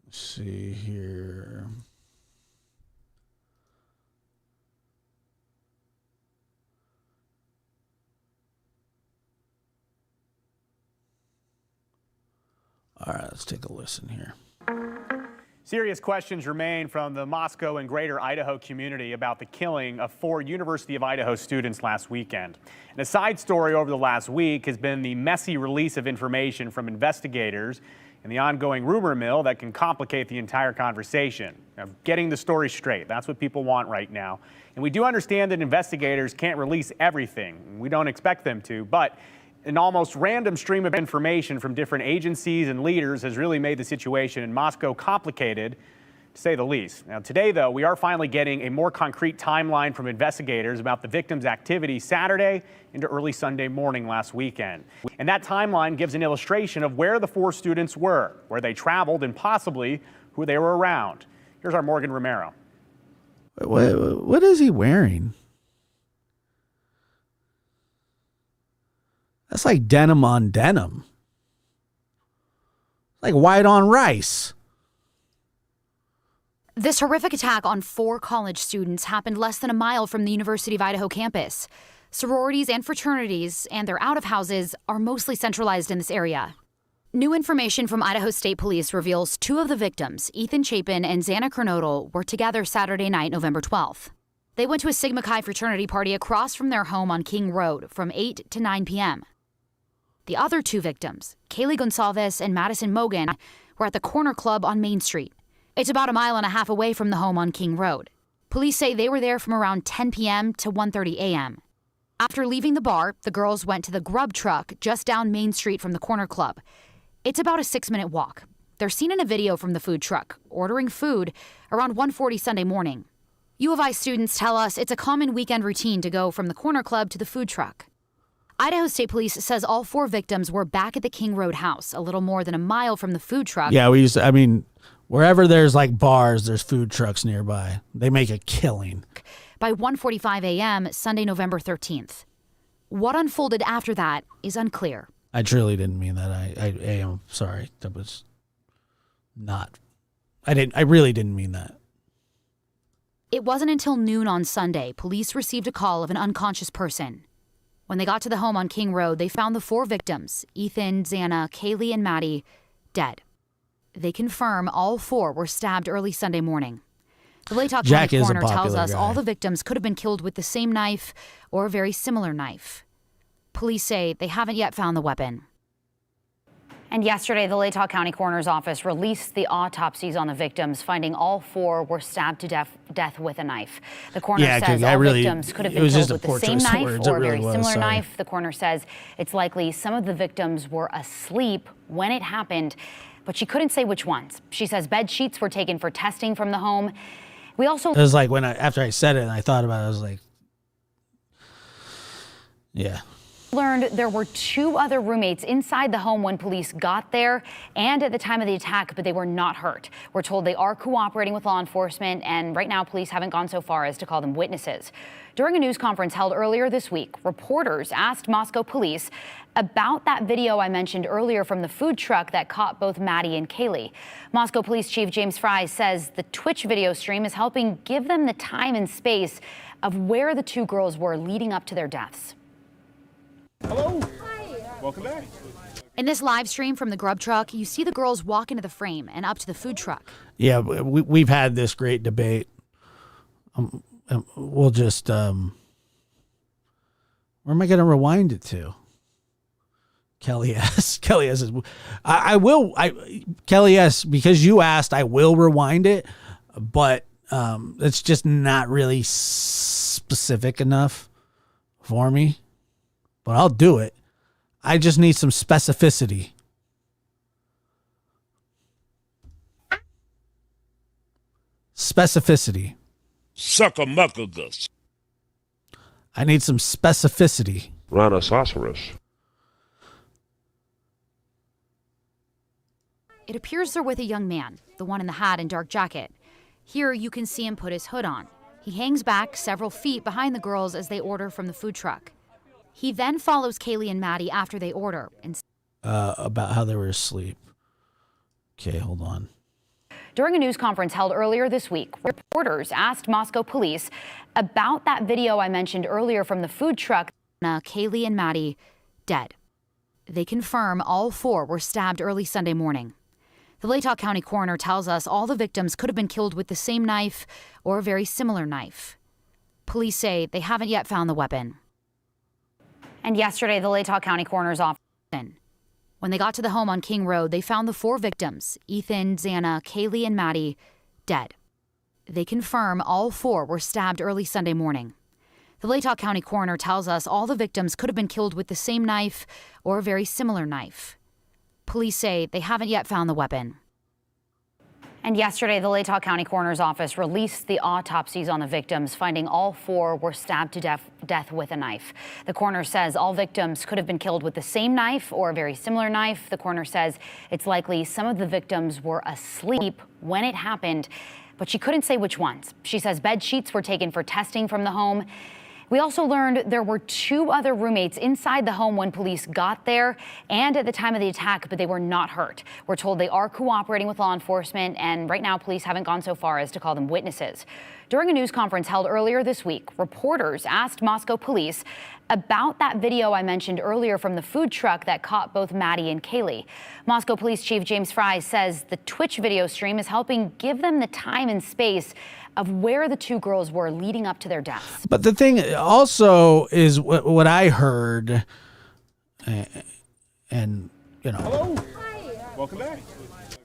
Let's see here. All right, let's take a listen here. Serious questions remain from the Moscow and greater Idaho community about the killing of 4 University of Idaho students last weekend. And a side story over the last week has been the messy release of information from investigators and the ongoing rumor mill that can complicate the entire conversation. Now, getting the story straight, that's what people want right now. And we do understand that investigators can't release everything. We don't expect them to, but an almost random stream of information from different agencies and leaders has really made the situation in Moscow complicated, to say the least. Now, today, though, we are finally getting a more concrete timeline from investigators about the victims' activity Saturday into early Sunday morning last weekend. And that timeline gives an illustration of where the 4 students were, where they traveled, and possibly who they were around. Here's our Morgan Romero. What is he wearing? That's like denim on denim. Like white on rice. This horrific attack on 4 college students happened less than a mile from the University of Idaho campus. Sororities and fraternities and their out-of-houses are mostly centralized in this area. New information from Idaho State Police reveals 2 of the victims, Ethan Chapin and Xana Kernodle, were together Saturday night, November 12th. They went to a Sigma Chi fraternity party across from their home on King Road from 8 to 9 p.m. The other 2 victims, Kaylee Gonsalves and Madison Mogan, were at the Corner Club on Main Street. It's about 1.5 miles away from the home on King Road. Police say they were there from around 10 p.m. to 1:30 a.m. After leaving the bar, the girls went to the Grub Truck just down Main Street from the Corner Club. It's about a 6-minute walk. They're seen in a video from the food truck, ordering food around 1:40 Sunday morning. U of I students tell us it's a common weekend routine to go from the Corner Club to the food truck. Idaho State Police says all 4 victims were back at the King Road house, a little more than 1 mile from the food truck. Yeah, wherever there's like bars, there's food trucks nearby. They make a killing. By 1:45 a.m., Sunday, November 13th. What unfolded after that is unclear. I truly didn't mean that. I am sorry. That was not. I really didn't mean that. It wasn't until noon on Sunday police received a call of an unconscious person. When they got to the home on King Road, they found the 4 victims, Ethan, Xana, Kaylee, and Maddie, dead. They confirm all 4 were stabbed early Sunday morning. The Latah County coroner tells us all the victims could have been killed with the same knife or a very similar knife. Police say they haven't yet found the weapon. And yesterday, the Latah County Coroner's Office released the autopsies on the victims, finding all 4 were stabbed to death with a knife. The coroner says all victims could have been killed with the same knife or a very similar knife. The coroner says it's likely some of the victims were asleep when it happened, but she couldn't say which ones. She says bed sheets were taken for testing from the home. We also... It was like after I said it and I thought about it, I was like, yeah. Learned there were 2 other roommates inside the home when police got there and at the time of the attack, but they were not hurt. We're told they are cooperating with law enforcement, and right now police haven't gone so far as to call them witnesses. During a news conference held earlier this week, reporters asked Moscow police about that video I mentioned earlier from the food truck that caught both Maddie and Kaylee. Moscow Police Chief James Fry says the Twitch video stream is helping give them the time and space of where the 2 girls were leading up to their deaths. Hello. Hi. Welcome back. In this live stream from the Grub Truck, you see the girls walk into the frame and up to the food truck. Yeah, we've had this great debate. We'll just, where am I going to rewind it to? Kelly S. Kelly S. Is, Kelly S., because you asked, I will rewind it, but it's just not really specific enough for me. But I'll do it. I just need some specificity. Specificity. Suckamuckagus. I need some specificity. Rhinoceros. It appears they're with a young man, the one in the hat and dark jacket. Here you can see him put his hood on. He hangs back several feet behind the girls as they order from the food truck. He then follows Kaylee and Maddie after they order. About how they were asleep. Okay, hold on. During a news conference held earlier this week, reporters asked Moscow police about that video I mentioned earlier from the food truck. Kaylee and Maddie dead. They confirm all four were stabbed early Sunday morning. The Latah County coroner tells us all the victims could have been killed with the same knife or a very similar knife. Police say they haven't yet found the weapon. And yesterday, the Latah County coroner's office. When they got to the home on King Road, they found the four victims, Ethan, Xana, Kaylee, and Maddie, dead. They confirm all four were stabbed early Sunday morning. The Latah County coroner tells us all the victims could have been killed with the same knife or a very similar knife. Police say they haven't yet found the weapon. And yesterday, the Latah County coroner's office released the autopsies on the victims, finding all four were stabbed to death with a knife. The coroner says all victims could have been killed with the same knife or a very similar knife. The coroner says it's likely some of the victims were asleep when it happened, but she couldn't say which ones. She says bed sheets were taken for testing from the home. We also learned there were two other roommates inside the home when police got there and at the time of the attack, but they were not hurt. We're told they are cooperating with law enforcement, and right now police haven't gone so far as to call them witnesses. During a news conference held earlier this week, reporters asked Moscow police about that video I mentioned earlier from the food truck that caught both Maddie and Kaylee. Moscow Police Chief James Fry says the Twitch video stream is helping give them the time and space of where the two girls were leading up to their deaths. But the thing also is what I heard, and you know. Hello. Hi. Welcome back.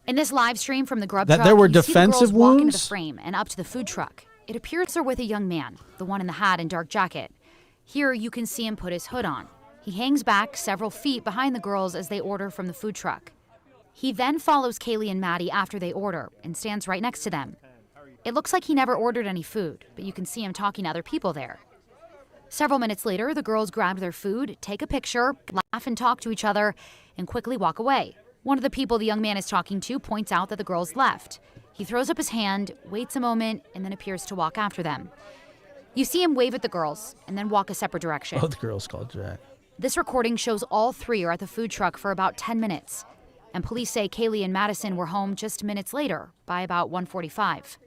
In this live stream from the grub that truck, there were you see the defensive girls walk into the wounds? frame and up to the food truck. It appears they're with a young man, the one in the hat and dark jacket. Here you can see him put his hood on. He hangs back several feet behind the girls as they order from the food truck. He then follows Kaylee and Maddie after they order and stands right next to them. It looks like he never ordered any food, but you can see him talking to other people there. Several minutes later, the girls grab their food, take a picture, laugh and talk to each other, and quickly walk away. One of the people the young man is talking to points out that the girls left. He throws up his hand, waits a moment, and then appears to walk after them. You see him wave at the girls and then walk a separate direction. Both girls called Jack. This recording shows all three are at the food truck for about 10 minutes. And police say Kaylee and Madison were home just minutes later, by about 1:45.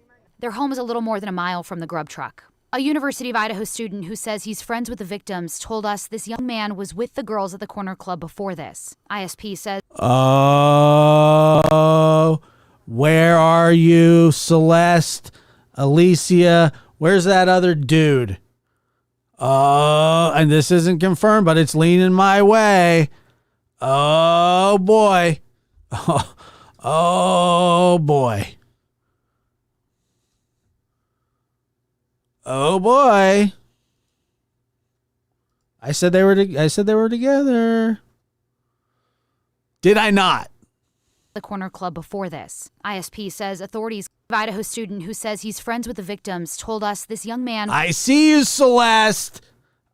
Their home is a little more than a mile from the grub truck. A University of Idaho student who says he's friends with the victims told us this young man was with the girls at the corner club before this. ISP says, "Oh, where are you, Celeste, Alicia? Where's that other dude? Oh, and this isn't confirmed, but it's leaning my way. Oh, boy. Oh boy. Oh boy. I said they were together. Did I not? The corner club before this. ISP says authorities, Idaho student who says he's friends with the victims told us this young man. I see you, Celeste.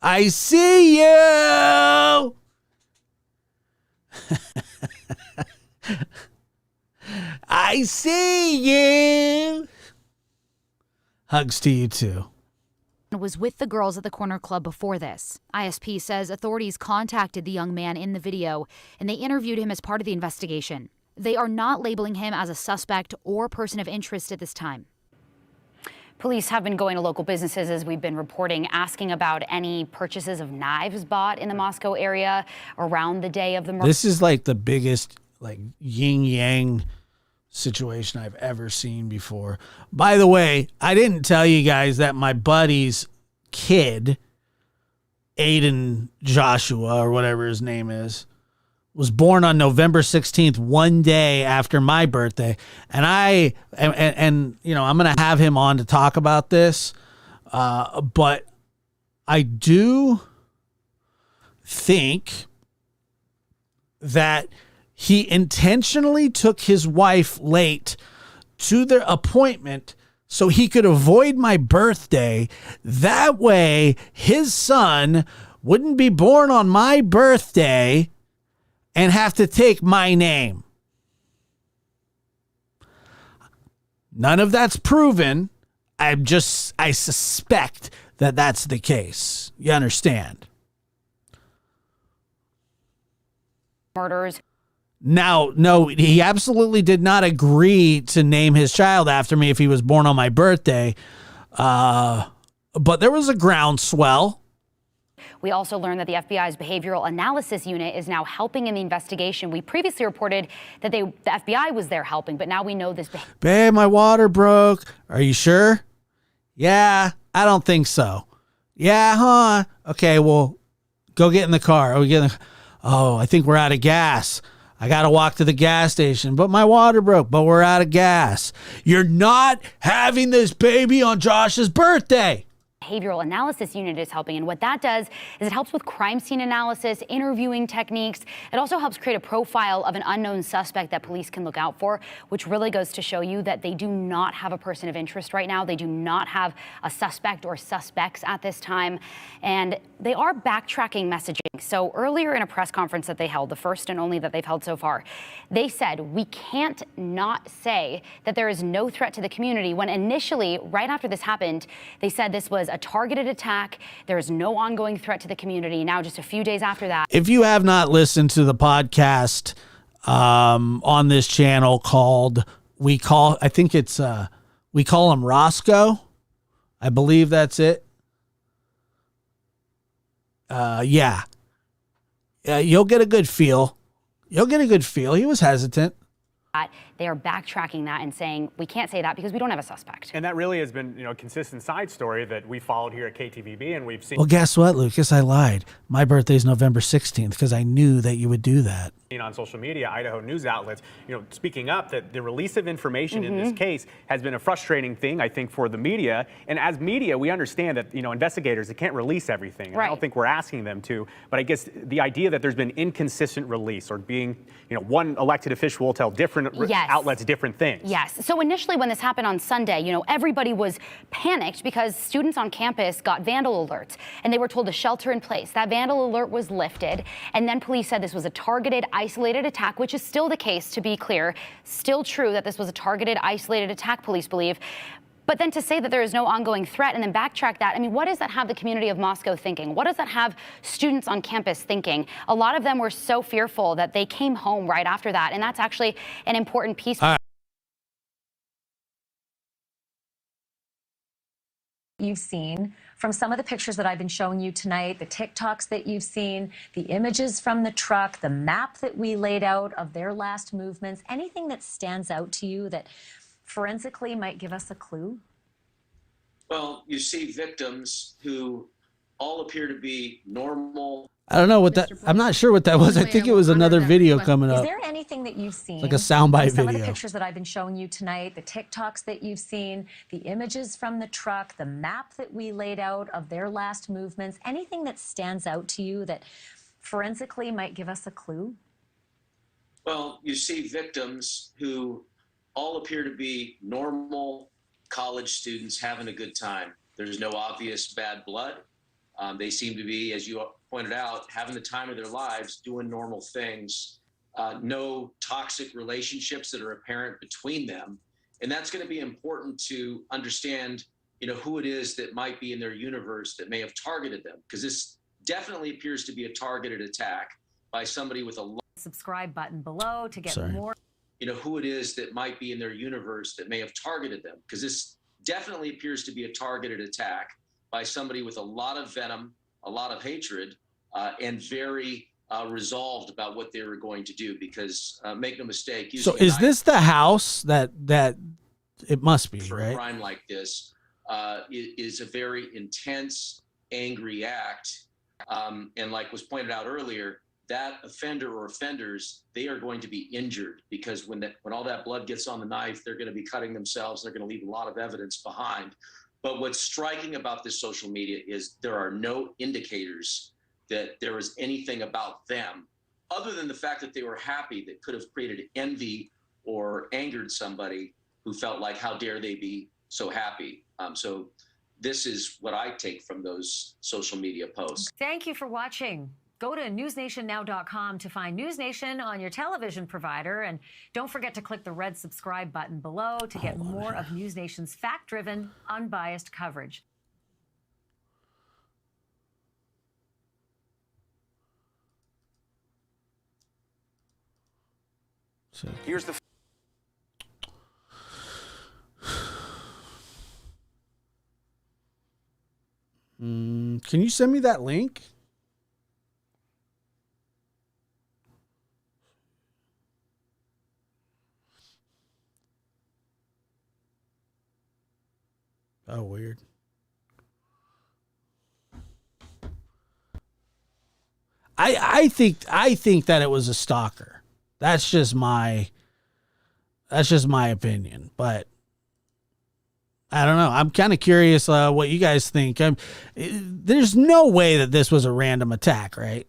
I see you. I see you. Hugs to you too. Was with the girls at the corner club before this. ISP says authorities contacted the young man in the video and they interviewed him as part of the investigation. They are not labeling him as a suspect or person of interest at this time. Police have been going to local businesses, as we've been reporting, asking about any purchases of knives bought in the Moscow area around the day of the murder. This is like the biggest yin-yang situation I've ever seen before. By the way, I didn't tell you guys that my buddy's kid, Aiden Joshua, or whatever his name is, was born on November 16th, one day after my birthday. And I'm going to have him on to talk about this. But I do think that he intentionally took his wife late to their appointment so he could avoid my birthday. That way his son wouldn't be born on my birthday and have to take my name. None of that's proven. I suspect that that's the case. You understand? Murders. Now, no, he absolutely did not agree to name his child after me if he was born on my birthday. But there was a groundswell. We also learned that the FBI's Behavioral Analysis Unit is now helping in the investigation. We previously reported that the FBI was there helping, but now we know this. Babe, my water broke. Are you sure? Yeah, I don't think so. Yeah, huh? Okay, well, go get in the car. Oh, I think we're out of gas. I got to walk to the gas station, but my water broke, but we're out of gas. You're not having this baby on Josh's birthday. Behavioral Analysis Unit is helping, and what that does is it helps with crime scene analysis, interviewing techniques. It also helps create a profile of an unknown suspect that police can look out for, which really goes to show you that they do not have a person of interest right now. They do not have a suspect or suspects at this time, and they are backtracking messaging. So earlier in a press conference that they held, the first and only that they've held so far, they said, we can't not say that there is no threat to the community, when initially, right after this happened, they said this was a targeted attack. There is no ongoing threat to the community. Now, just a few days after that. If you have not listened to the podcast on this channel called We Call Him Roscoe. I believe that's it. Yeah, you'll get a good feel. He was hesitant. They are backtracking that and saying, we can't say that because we don't have a suspect. And that really has been, a consistent side story that we followed here at KTVB, and we've seen. Well, guess what, Lucas? I lied. My birthday is November 16th because I knew that you would do that. On social media, Idaho news outlets, speaking up that the release of information in this case has been a frustrating thing, I think, for the media. And as media, we understand that, investigators, they can't release everything. And I don't think we're asking them to. But I guess the idea that there's been inconsistent release, or being, one elected official will tell different outlets different things. Yes. So initially when this happened on Sunday, everybody was panicked because students on campus got vandal alerts and they were told to shelter in place. That vandal alert was lifted, and then police said this was a targeted, isolated attack, which is still the case, to be clear. Still true that this was a targeted, isolated attack, police believe. But then to say that there is no ongoing threat and then backtrack that, what does that have the community of Moscow thinking? What does that have students on campus thinking? A lot of them were so fearful that they came home right after that, and that's actually an important piece. You've seen from some of the pictures that I've been showing you tonight, the TikToks that you've seen, the images from the truck, the map that we laid out of their last movements, anything that stands out to you that forensically might give us a clue? Well, you see victims who all appear to be normal. I don't know what that. I'm not sure what that was. I think it was another video coming up. Is there anything that you've seen? Like a soundbite video. Some of the pictures that I've been showing you tonight, the TikToks that you've seen, the images from the truck, the map that we laid out of their last movements, anything that stands out to you that forensically might give us a clue? Well, you see victims who all appear to be normal college students having a good time. There's no obvious bad blood. They seem to be, as you pointed out, having the time of their lives, doing normal things. No toxic relationships that are apparent between them. And that's going to be important to understand, who it is that might be in their universe that may have targeted them. Because this definitely appears to be a targeted attack by somebody with a subscribe button below to get more. Who it is that might be in their universe that may have targeted them. Because this definitely appears to be a targeted attack by somebody with a lot of venom, a lot of hatred, and very resolved about what they were going to do. Because make no mistake. So is this the house that it must be, for right? A crime like this is a very intense, angry act. And like was pointed out earlier, that offender or offenders, they are going to be injured because when all that blood gets on the knife, they're going to be cutting themselves. They're going to leave a lot of evidence behind. But what's striking about this social media is there are no indicators that there was anything about them other than the fact that they were happy that could have created envy or angered somebody who felt like, how dare they be so happy. So this is what I take from those social media posts. Thank you for watching. Go to newsnationnow.com to find News Nation on your television provider. And don't forget to click the red subscribe button below to get more of News Nation's fact-driven, unbiased coverage. Here's the... Can you send me that link? Oh, weird. I think that it was a stalker. That's just my opinion, but I don't know. I'm kind of curious what you guys think. There's no way that this was a random attack, right?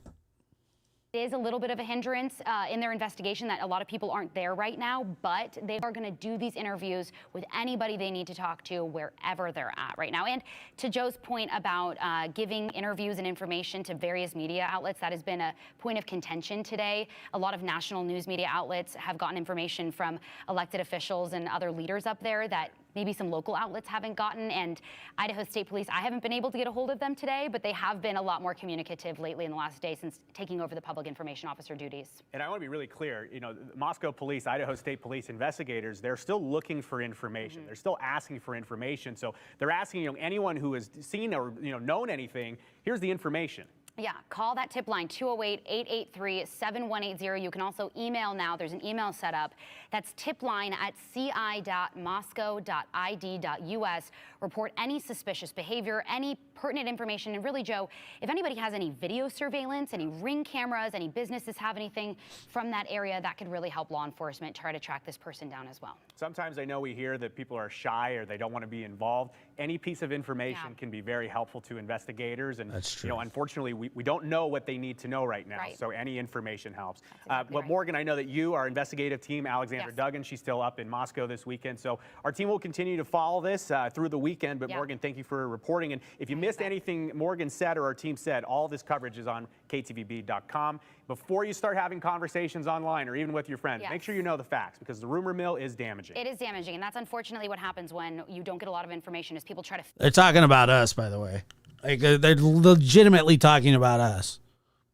It is a little bit of a hindrance in their investigation that a lot of people aren't there right now, but they are going to do these interviews with anybody they need to talk to wherever they're at right now. And to Joe's point about giving interviews and information to various media outlets, that has been a point of contention today. A lot of national news media outlets have gotten information from elected officials and other leaders up there that maybe some local outlets haven't gotten. And Idaho State Police, I haven't been able to get a hold of them today, but they have been a lot more communicative lately in the last day since taking over the public information officer duties. And I want to be really clear, you know, Moscow Police, Idaho State Police investigators, they're still looking for information. They're still asking for information. So they're asking, you know, anyone who has seen or, you know, known anything, here's the information. Yeah, call that tip line, 208-883-7180. You can also email now. There's an email set up. That's tipline@ci.moscow.id.us. Report any suspicious behavior, any pertinent information. And really, Joe, if anybody has any video surveillance, any ring cameras, any businesses have anything from that area, that could really help law enforcement try to track this person down as well. Sometimes I know we hear that people are shy or they don't want to be involved. Any piece of information can be very helpful to investigators. And, that's true. You know, unfortunately, we don't know what they need to know right now. Right. So any information helps. Exactly right. Morgan, I know that you, our investigative team, Alexandra Duggan, she's still up in Moscow this weekend. So our team will continue to follow this through the weekend. But Morgan, thank you for reporting. And if you missed anything Morgan said or our team said, all this coverage is on ktvb.com. Before you start having conversations online or even with your friends, make sure you know the facts because the rumor mill is damaging. It is damaging, and that's unfortunately what happens when you don't get a lot of information is people try to... They're talking about us, by the way. Like they're legitimately talking about us.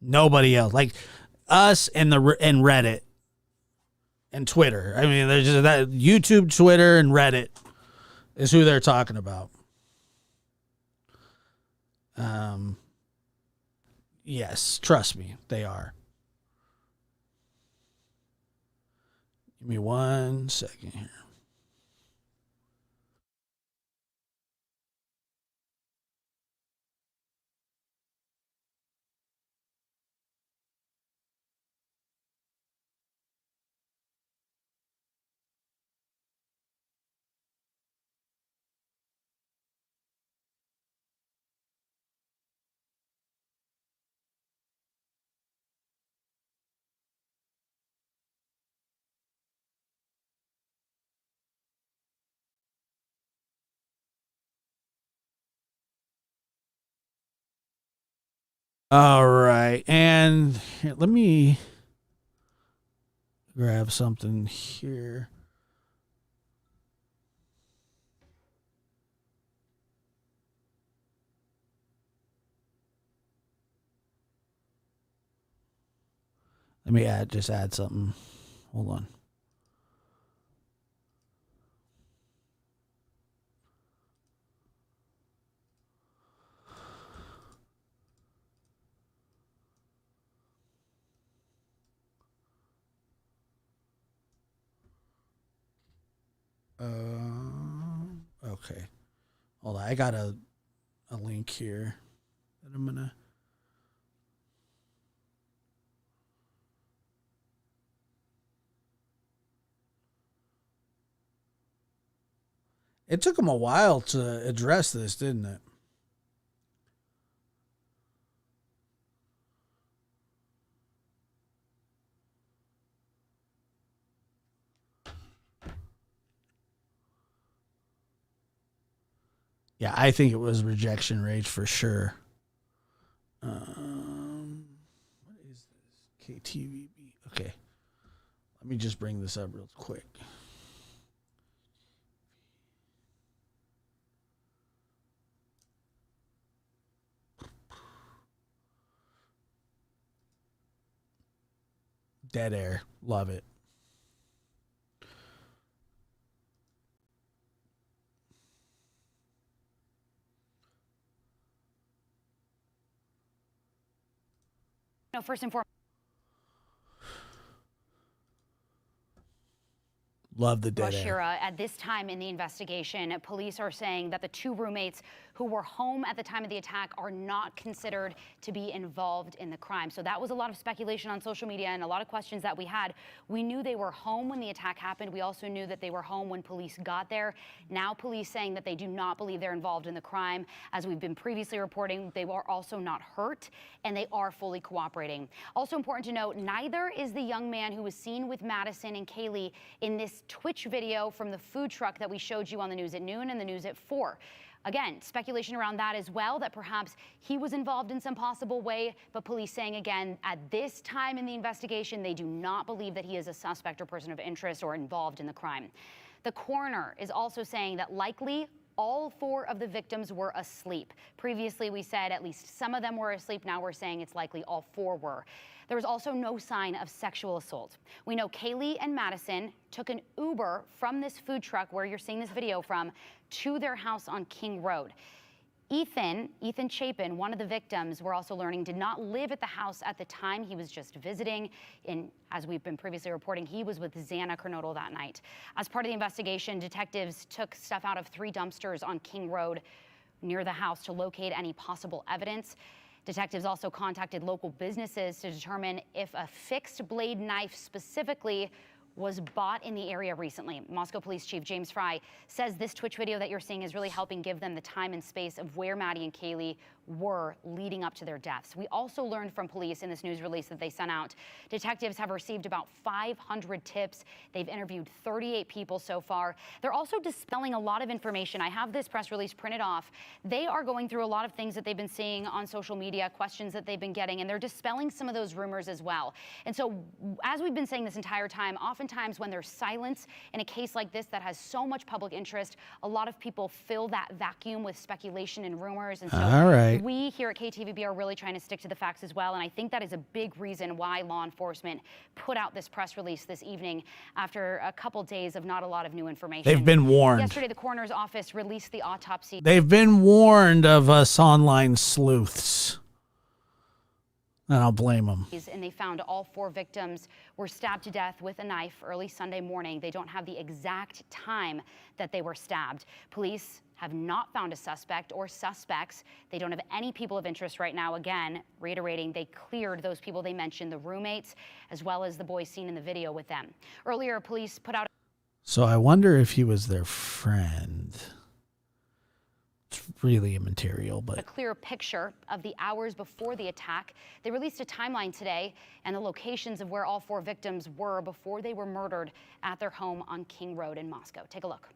Nobody else. Like us and Reddit and Twitter. I mean, there's just that YouTube, Twitter, and Reddit is who they're talking about. Yes, trust me, they are. Give me 1 second here. All right, and here, let me grab something here. Let me add something. Hold on. Okay. Hold on. I got a link here that I'm gonna. It took them a while to address this, didn't it? Yeah, I think it was rejection rage for sure. What is this? KTVB. Okay. Let me just bring this up real quick. Dead air. Love it. No, first and foremost. Love the dead air. Shira, at this time in the investigation, police are saying that the two roommates who were home at the time of the attack are not considered to be involved in the crime. So that was a lot of speculation on social media and a lot of questions that we had. We knew they were home when the attack happened. We also knew that they were home when police got there. Now police saying that they do not believe they're involved in the crime. As we've been previously reporting, they were also not hurt and they are fully cooperating. Also important to note, neither is the young man who was seen with Madison and Kaylee in this Twitch video from the food truck that we showed you on the news at noon and the news at 4. Again, speculation around that as well, that perhaps he was involved in some possible way, but police saying again, at this time in the investigation, they do not believe that he is a suspect or person of interest or involved in the crime. The coroner is also saying that likely all 4 of the victims were asleep. Previously, we said at least some of them were asleep. Now we're saying it's likely all 4 were. There was also no sign of sexual assault. We know Kaylee and Madison took an Uber from this food truck where you're seeing this video from to their house on King Road. Ethan Chapin, one of the victims, we're also learning, did not live at the house at the time. He was just visiting. As we've been previously reporting, he was with Xana Kernodle that night. As part of the investigation, detectives took stuff out of 3 dumpsters on King Road near the house to locate any possible evidence. Detectives also contacted local businesses to determine if a fixed blade knife specifically was bought in the area recently. Moscow Police Chief James Fry says this Twitch video that you're seeing is really helping give them the time and space of where Maddie and Kaylee were leading up to their deaths. We also learned from police in this news release that they sent out, detectives have received about 500 tips. They've interviewed 38 people so far. They're also dispelling a lot of information. I have this press release printed off. They are going through a lot of things that they've been seeing on social media, questions that they've been getting, and they're dispelling some of those rumors as well. And so, as we've been saying this entire time, oftentimes when there's silence in a case like this that has so much public interest, a lot of people fill that vacuum with speculation and rumors. And so all right. We here at KTVB are really trying to stick to the facts as well. And I think that is a big reason why law enforcement put out this press release this evening after a couple days of not a lot of new information. They've been warned. Yesterday, the coroner's office released the autopsy. They've been warned of us online sleuths. And I'll blame them. And they found all 4 victims were stabbed to death with a knife early Sunday morning. They don't have the exact time that they were stabbed. Police have not found a suspect or suspects. They don't have any people of interest right now. Again, reiterating, they cleared those people they mentioned, the roommates, as well as the boys seen in the video with them. Earlier, police put out... So I wonder if he was their friend. It's really immaterial, but... A clear picture of the hours before the attack. They released a timeline today and the locations of where all 4 victims were before they were murdered at their home on King Road in Moscow. Take a look.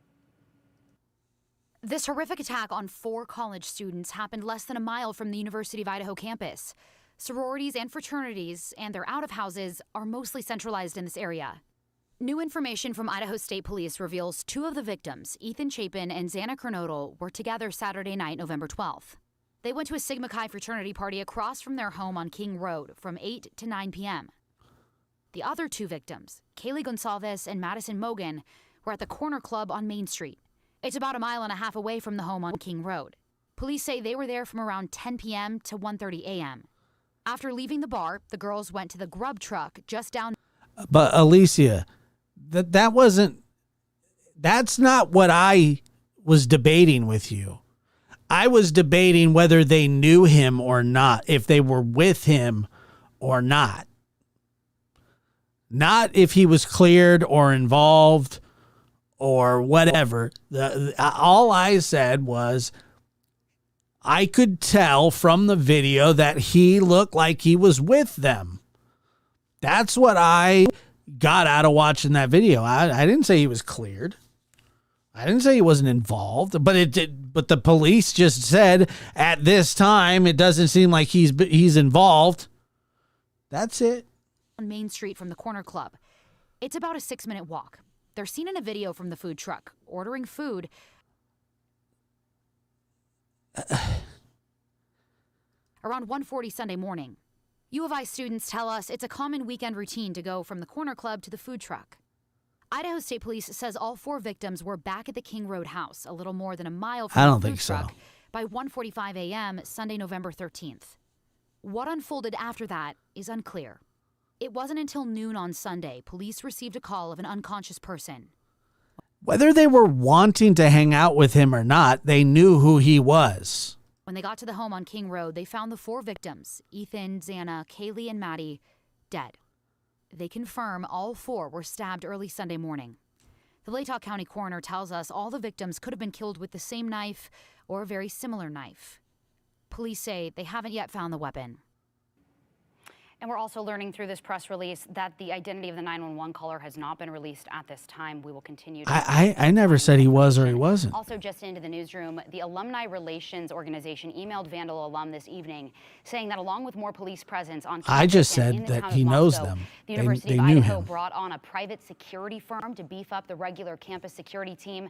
This horrific attack on 4 college students happened less than a mile from the University of Idaho campus. Sororities and fraternities and their out-of-houses are mostly centralized in this area. New information from Idaho State Police reveals 2 of the victims, Ethan Chapin and Xana Kernodle, were together Saturday night, November 12th. They went to a Sigma Chi fraternity party across from their home on King Road from 8 to 9 p.m. The other 2 victims, Kaylee Gonsalves and Madison Mogan, were at the Corner Club on Main Street. It's about a mile and a half away from the home on King Road. Police say they were there from around 10 p.m. to 1:30 a.m. After leaving the bar, the girls went to the grub truck just down. But Alicia, that's not what I was debating with you. I was debating whether they knew him or not, if they were with him or not. Not if he was cleared or involved or whatever. All I said was I could tell from the video that he looked like he was with them. That's what I got out of watching that video. I didn't say he was cleared. I didn't say he wasn't involved, but it did. But the police just said at this time it doesn't seem like he's involved. That's it. On Main Street from the Corner Club. It's about a 6-minute walk. They're seen in a video from the food truck, ordering food. Around 1:40 Sunday morning. U of I students tell us it's a common weekend routine to go from the Corner Club to the food truck. Idaho State Police says all 4 victims were back at the King Road house, a little more than a mile from the food truck, by 1:45 a.m. Sunday, November 13th. What unfolded after that is unclear. It wasn't until noon on Sunday police received a call of an unconscious person. Whether they were wanting to hang out with him or not, they knew who he was. When they got to the home on King Road, they found the 4 victims, Ethan, Xana, Kaylee, and Maddie, dead. They confirm all 4 were stabbed early Sunday morning. The Latah County coroner tells us all the victims could have been killed with the same knife or a very similar knife. Police say they haven't yet found the weapon. And we're also learning through this press release that the identity of the 911 caller has not been released at this time. We will continue to... I never said he was or he wasn't. Also, just into the newsroom, the Alumni Relations Organization emailed Vandal alum this evening saying that along with more police presence on campus I just and in said the that town he of knows Moscow, them. The University They of knew Idaho him. brought on a private security firm to beef up the regular campus security team.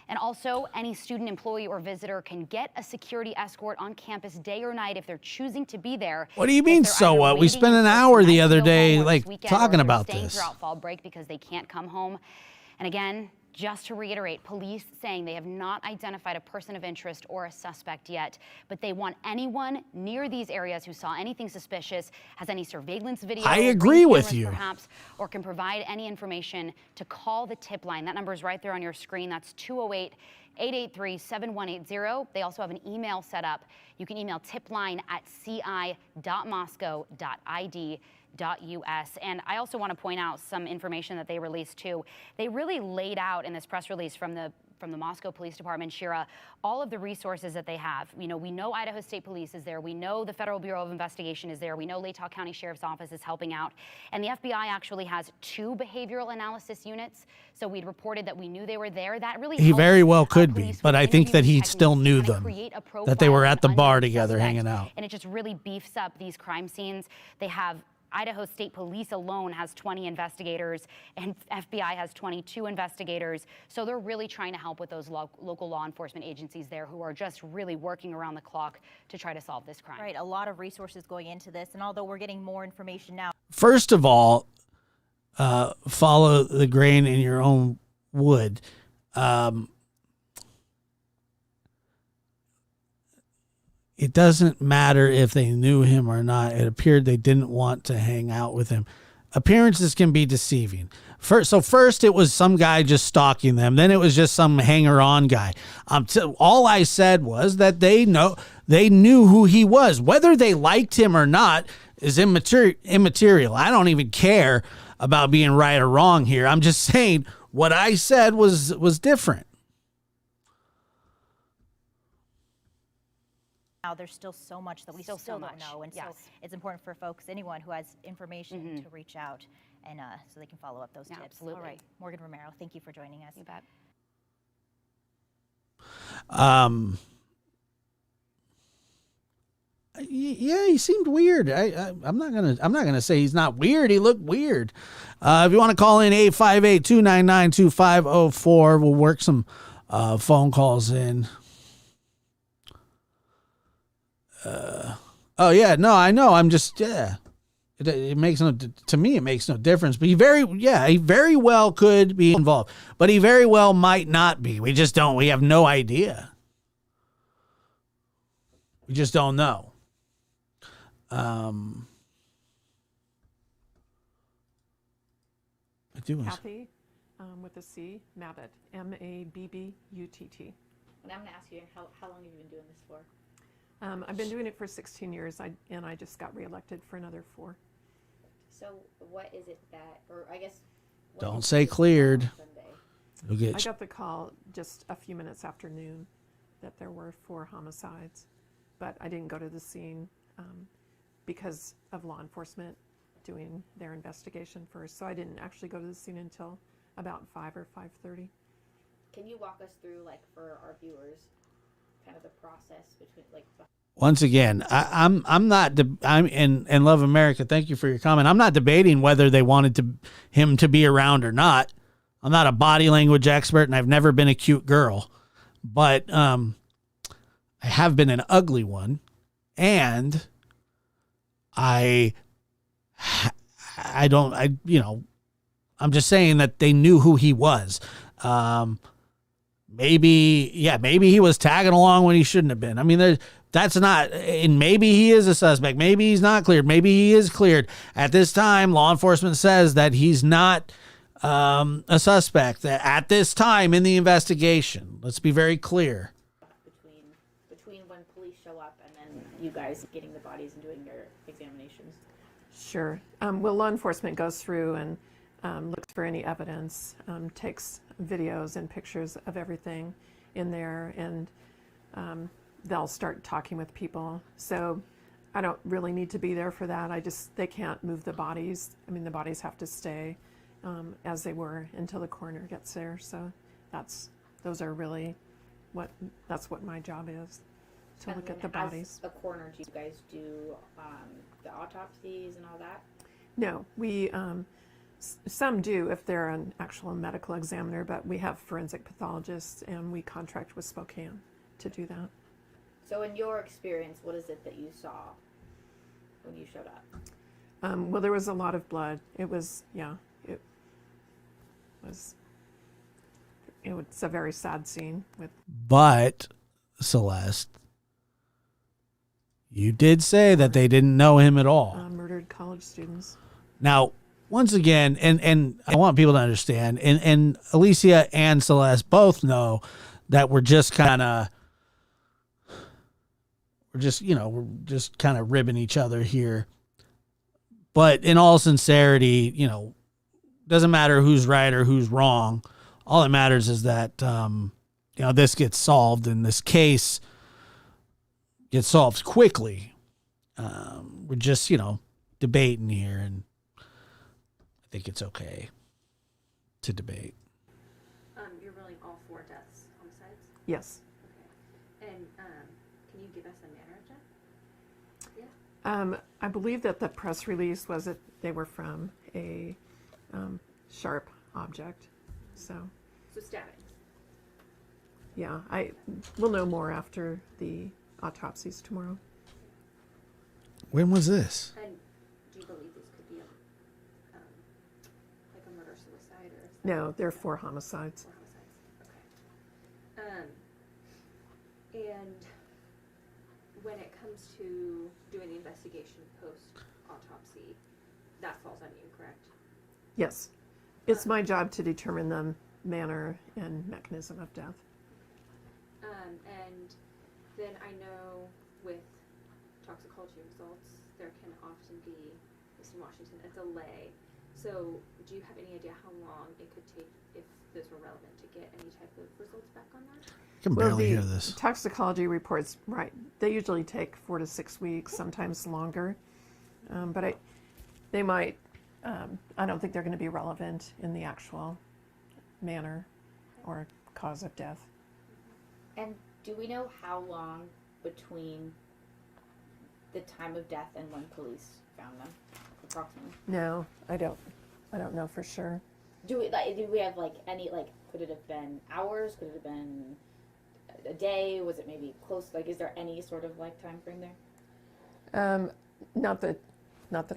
And also, any student, employee, or visitor can get a security escort on campus day or night if they're choosing to be there. What do you mean, so what? We spent an hour the other day, talking about this. Throughout fall break because they can't come home. And again, just to reiterate, police saying they have not identified a person of interest or a suspect yet, but they want anyone near these areas who saw anything suspicious, has any surveillance video, I agree with you, perhaps, or can provide any information to call the tip line. That number is right there on your screen. That's 208-883-7180. They also have an email set up. You can email tipline@ci.moscow.id.us. And I also want to point out some information that they released too. They really laid out in this press release from the Moscow Police Department, Shira, all of the resources that they have. You know, we know Idaho State Police is there. We know the Federal Bureau of Investigation is there. We know Latah County Sheriff's Office is helping out. And the FBI actually has 2 behavioral analysis units. So we'd reported that we knew they were there. That really He very well could be, but I think that he still knew them, that they were at the bar together hanging out. And it just really beefs up these crime scenes. They have Idaho State Police alone has 20 investigators, and FBI has 22 investigators. So they're really trying to help with those local law enforcement agencies there who are just really working around the clock to try to solve this crime. Right, a lot of resources going into this, and although we're getting more information now. First of all, follow the grain in your own wood. It doesn't matter if they knew him or not. It appeared they didn't want to hang out with him. Appearances can be deceiving. First it was some guy just stalking them. Then it was just some hanger-on guy. All I said was that they knew who he was. Whether they liked him or not is immaterial. I don't even care about being right or wrong here. I'm just saying what I said was different. Now there's still so much that we still don't know, and so it's important for folks, anyone who has information, to reach out and so they can follow up those tips. Absolutely. All right, Morgan Romero, thank you for joining us. You bet. Yeah, he seemed weird. I'm not gonna say he's not weird. He looked weird. If you want to call in 858-299-2504, we'll work some phone calls in. Oh yeah, no, I know. I'm just It makes to me. It makes no difference. But he very well could be involved, but he very well might not be. We just don't. We have no idea. We just don't know. Kathy, with a C, Mabbutt, M-A-B-B-U-T-T. And I'm going to ask you, how long have you been doing this for? I've been doing it for 16 years, and I just got reelected for another 4. So what is it that, or I guess... Don't say cleared. I got the call just a few minutes after noon that there were 4 homicides, but I didn't go to the scene because of law enforcement doing their investigation first. So I didn't actually go to the scene until about 5 or 5:30. Can you walk us through, like, for our viewers, kind of the process between, like, once again, I'm not I'm in Love America. Thank you for your comment. I'm not debating whether they wanted him to be around or not. I'm not a body language expert, and I've never been a cute girl, but I have been an ugly one, and I'm just saying that they knew who he was. Maybe he was tagging along when he shouldn't have been. I mean, that's not, and maybe he is a suspect. Maybe he's not cleared. Maybe he is cleared. At this time, law enforcement says that he's not a suspect at this time in the investigation. Let's be very clear. between when police show up and then you guys getting the bodies and doing your examinations? Sure. Well, law enforcement goes through and looks for any evidence, takes videos and pictures of everything in there, and they'll start talking with people. So I don't really need to be there for that. They can't move the bodies. I mean, the bodies have to stay as they were until the coroner gets there. So that's what my job is, to look at the bodies. As a coroner, do you guys do the autopsies and all that? No, we some do if they're an actual medical examiner, but we have forensic pathologists and we contract with Spokane to do that. So in your experience, what is it that you saw when you showed up? Well, there was a lot of blood. It was a very sad scene. But, Celeste, you did say that they didn't know him at all. Murdered college students. Now, once again, and I want people to understand, and Alicia and Celeste both know that we're just kind of ribbing each other here. But in all sincerity, doesn't matter who's right or who's wrong. All that matters is that, this gets solved and this case gets solved quickly. We're just, debating here, and I think it's okay to debate. You're ruling all 4 deaths homicides? Yes. Okay. And can you give us a manner of death? Yeah. I believe that the press release was that they were from a sharp object. So stabbings. Yeah, we'll know more after the autopsies tomorrow. When was this? And do you believe this could be like a murder-suicide or? No, they're 4 homicides. 4 homicides. Okay. And when it comes to doing the investigation post-autopsy, that falls on you, correct? Yes. It's my job to determine the manner and mechanism of death. And then I know with toxicology results, there can often be, at least in Washington, a delay. So do you have any idea how long it could take, if those were relevant, to get any type of results back on that? I can barely hear this. Toxicology reports, right, they usually take 4 to 6 weeks, sometimes longer. But they might, I don't think they're going to be relevant in the actual manner or cause of death. And do we know how long between the time of death and when police found them, approximately? No, I don't know for sure. Do we have any, could it have been hours? Could it have been a day? Was it maybe close? Is there any sort of time frame there? Not that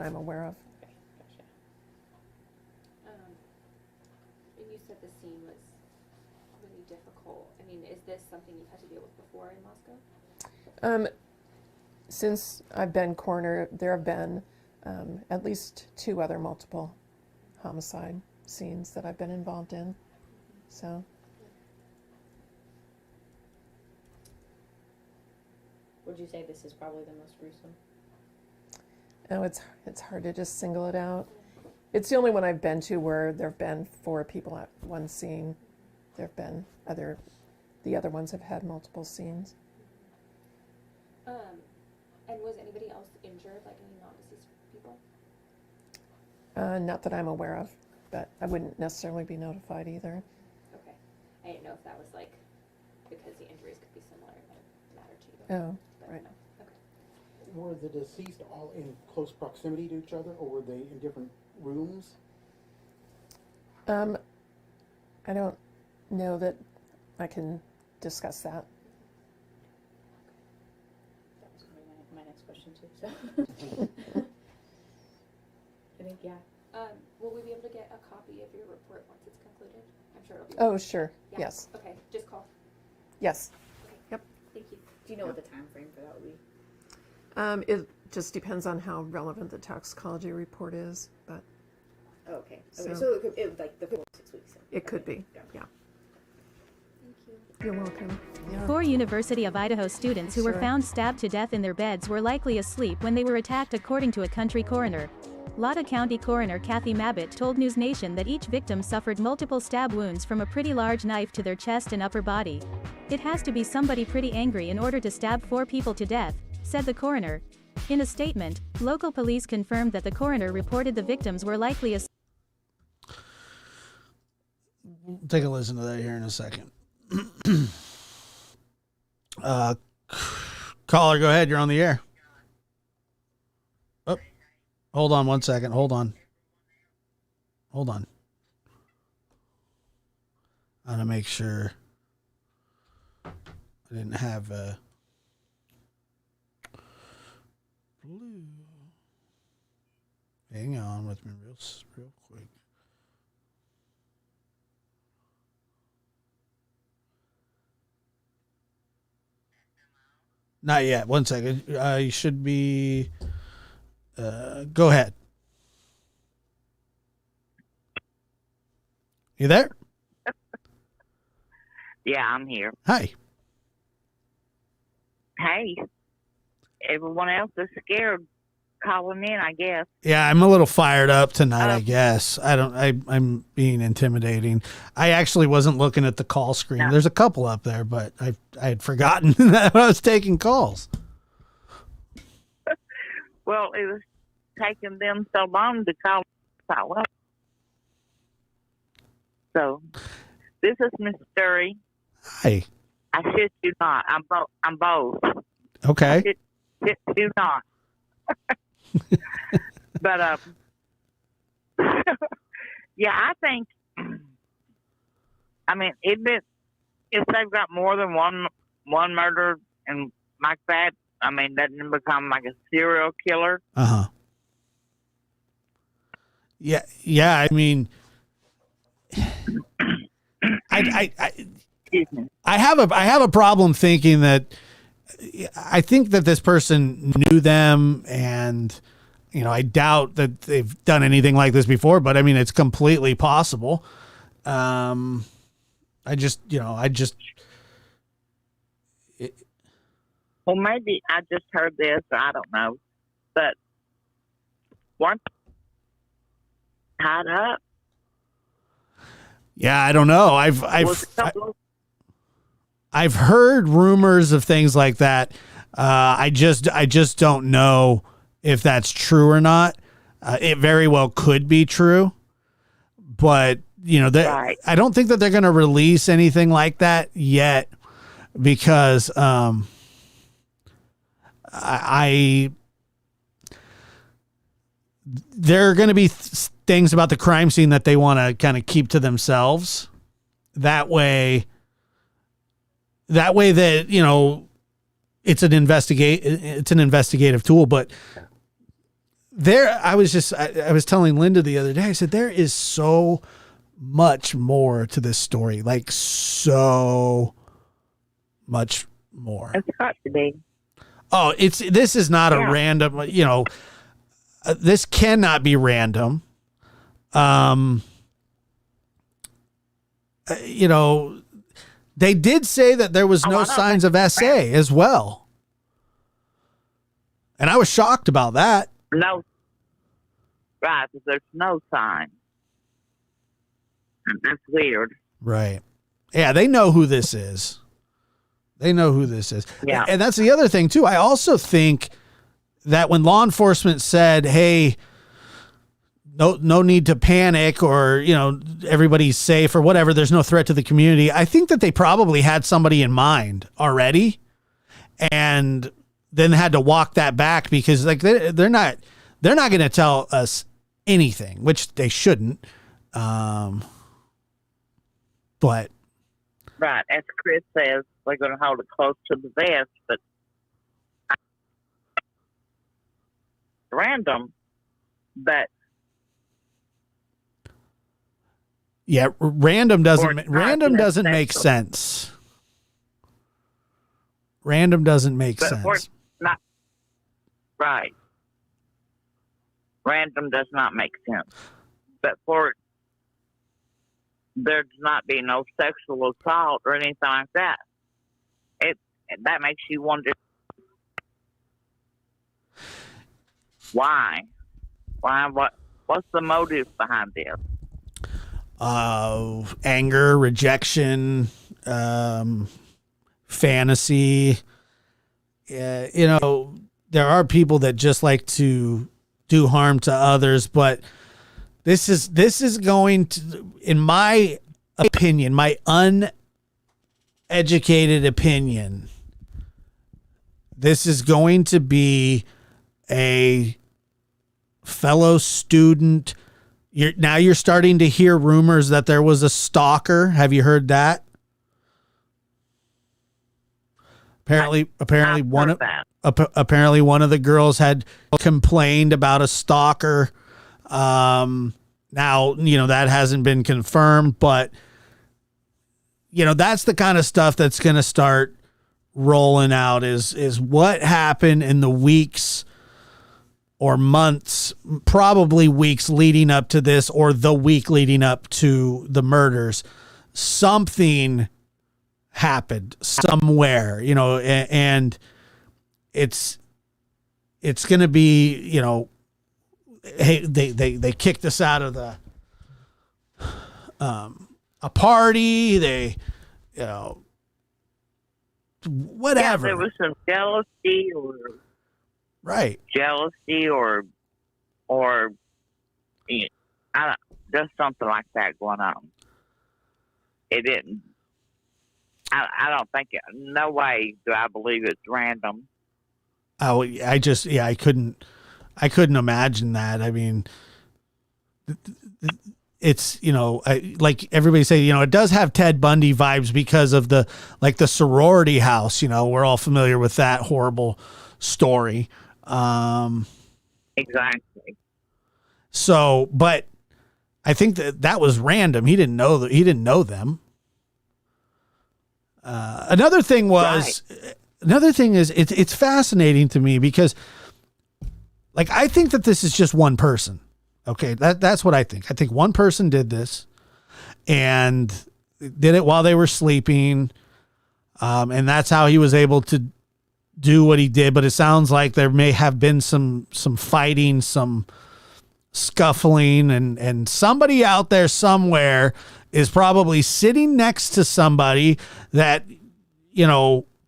I'm aware of. Okay, gotcha. And you said the scene was really difficult. I mean, is this something you've had to deal with before in Moscow? Since I've been coroner, there have been at least 2 other multiple homicide scenes that I've been involved in. So. Would you say this is probably the most gruesome? No, it's hard to just single it out. It's the only one I've been to where there have been 4 people at one scene. There have been the other ones have had multiple scenes. And was anybody else injured, any non-deceased people? Not that I'm aware of, but I wouldn't necessarily be notified either. Okay. I didn't know if that was like because the injuries could be similar. It might matter to you. Oh, right. No. Okay. Were the deceased all in close proximity to each other, or were they in different rooms? I don't know that I can discuss that. That was my next question too. So I think will we be able to get a copy of your report once it's concluded? I'm sure it'll be. Oh, sure. Yeah. Yes. Okay. Just call. Yes. Okay. Yep. Thank you. Do you know what the time frame for that will be? It just depends on how relevant the toxicology report is, but. Okay. So- So it could like the 6 weeks. It could be. Yeah. Thank you. You're welcome. Yeah. 4 University of Idaho students who were Sure. found stabbed to death in their beds were likely asleep when they were attacked, according to a country coroner. Latah County Coroner Kathy Mabbitt told News Nation that each victim suffered multiple stab wounds from a pretty large knife to their chest and upper body. It has to be somebody pretty angry in order to stab 4 people to death, said the coroner. In a statement, local police confirmed that the coroner reported the victims were likely asleep. Take a listen to that here in a second. Caller, go ahead. You're on the air. Oh, hold on 1 second. Hold on. I want to make sure I didn't have blue. Hang on with me real quick. Not yet. 1 second. You should be. Go ahead. You there? Yeah, I'm here. Hi. Hey. Everyone else is scared calling in, I guess. Yeah, I'm a little fired up tonight, I guess. I'm being intimidating. I actually wasn't looking at the call screen. No. There's a couple up there, but I had forgotten that I was taking calls. Well, it was taking them so long to call. Well, so this is Miss Sturry. Hi. I shit you not. I'm both. Okay. Shit you not. But yeah, I think. I mean, if they've got more than one murder and like that, I mean, doesn't it become like a serial killer? Yeah. I mean, I have a problem thinking that. I think that this person knew them, and I doubt that they've done anything like this before. But I mean, it's completely possible. Well, maybe I just heard this. I don't know, but weren't they tied up? Yeah, I don't know. I've heard rumors of things like that. I just don't know if that's true or not. It very well could be true, but right. I don't think that they're going to release anything like that yet, because there are going to be things about the crime scene that they want to kind of keep to themselves. That way that it's an investigative tool. But I was telling Linda the other day, I said, there is so much more to this story, like so much more. It's got to be. Oh, this is not a random, this cannot be random. They did say that there was no signs of SA as well. And I was shocked about that. No. Right, because there's no sign. That's weird. Right. Yeah, they know who this is. Yeah. And that's the other thing, too. I also think that when law enforcement said, hey, no need to panic, or, everybody's safe or whatever. There's no threat to the community. I think that they probably had somebody in mind already, and then had to walk that back because like they're not going to tell us anything, which they shouldn't. But right, as Chris says, they're going to hold it close to the vest, but random, but yeah, random doesn't make sense. Random doesn't make sense. Not right. Random does not make sense. But for there to not be no sexual assault or anything like that, that makes you wonder why. What's the motive behind this? Anger, rejection, fantasy. There are people that just like to do harm to others, but this is going to, in my opinion, my uneducated opinion, this is going to be a fellow student. You're starting to hear rumors that there was a stalker. Have you heard that? Apparently one of the girls had complained about a stalker. Now, that hasn't been confirmed, but that's the kind of stuff that's going to start rolling out is what happened in the weeks or months, probably weeks leading up to this, or the week leading up to the murders. Something happened somewhere, and it's going to be, hey, they kicked us out of the a party. They, whatever. Yeah, there was some jealousy or right. Jealousy or just something like that going on. It didn't. I don't think no way do I believe it's random. Oh, I couldn't imagine that. I mean, it's, like everybody say, it does have Ted Bundy vibes because of the sorority house, we're all familiar with that horrible story. Exactly. So, but I think that was random. He didn't know them. Another thing is it's fascinating to me because I think that this is just one person. Okay. That's what I think. I think one person did this and did it while they were sleeping. And that's how he was able to do what he did. But it sounds like there may have been some fighting, some scuffling, and somebody out there somewhere is probably sitting next to somebody that,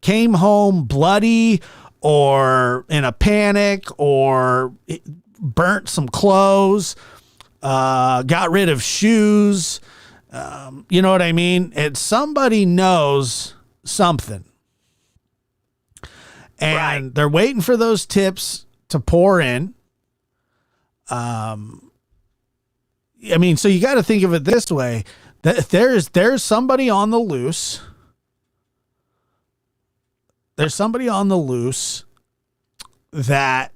came home bloody or in a panic or burnt some clothes, got rid of shoes. You know what I mean? And somebody knows something. And they're waiting for those tips to pour in. So you got to think of it this way. There's somebody on the loose. There's somebody on the loose that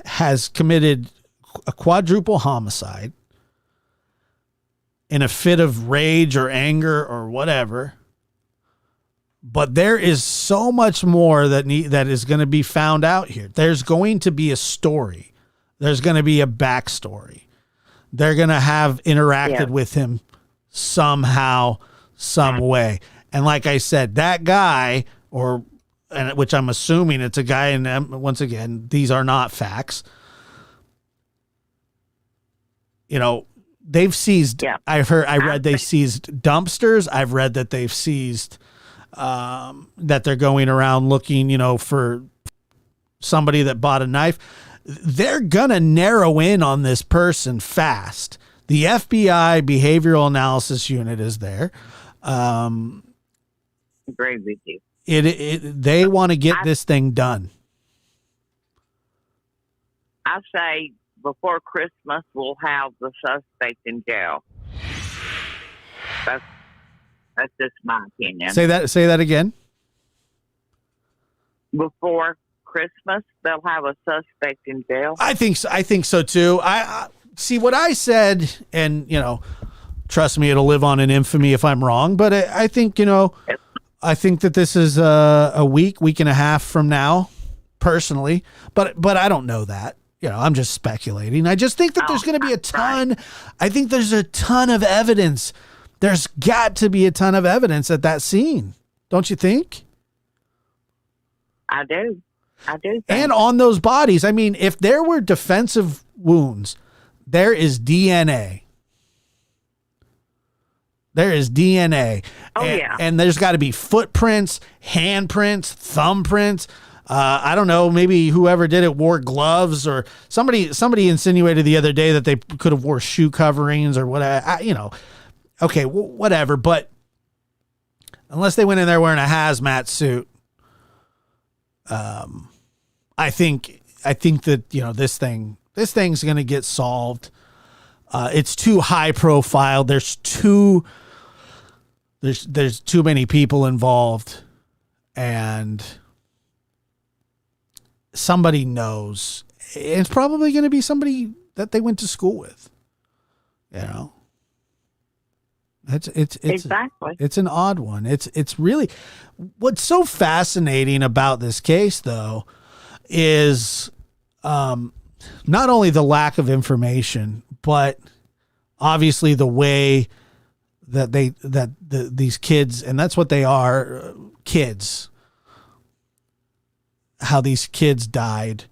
has committed a quadruple homicide in a fit of rage or anger or whatever. But there is so much more that is going to be found out here. There's going to be a story. There's going to be a backstory. They're going to have interacted with him somehow, some way. And like I said, that guy, which I'm assuming it's a guy, and once again, these are not facts. They've seized. Yeah. I read they seized dumpsters. I've read that they've seized. That they're going around looking, for somebody that bought a knife. they're going to narrow in on this person fast. The FBI Behavioral Analysis Unit is there. Agree with you. They want to get this thing done. I say before Christmas, we'll have the suspect in jail. That's just my opinion. Say that again. Before Christmas, they'll have a suspect in jail. I think so too. I see what I said, and trust me, it'll live on in infamy if I'm wrong. But I think I think that this is a week and a half from now, personally. But I don't know that. I'm just speculating. I just think that there's going to be a ton. Right. I think there's a ton of evidence. There's got to be a ton of evidence at that scene. Don't you think? I do. And on those bodies, I mean, if there were defensive wounds, there is DNA. There is DNA. Oh, yeah. And there's got to be footprints, handprints, thumbprints. I don't know, maybe whoever did it wore gloves, or somebody insinuated the other day that they could have wore shoe coverings or whatever. Okay, whatever. But unless they went in there wearing a hazmat suit, I think that this thing's going to get solved. It's too high profile. There's too many people involved, and somebody knows. It's probably going to be somebody that they went to school with. It's exactly. It's an odd one. It's really, what's so fascinating about this case though is not only the lack of information, but obviously the way that these kids, and that's what they are, kids, how these kids died.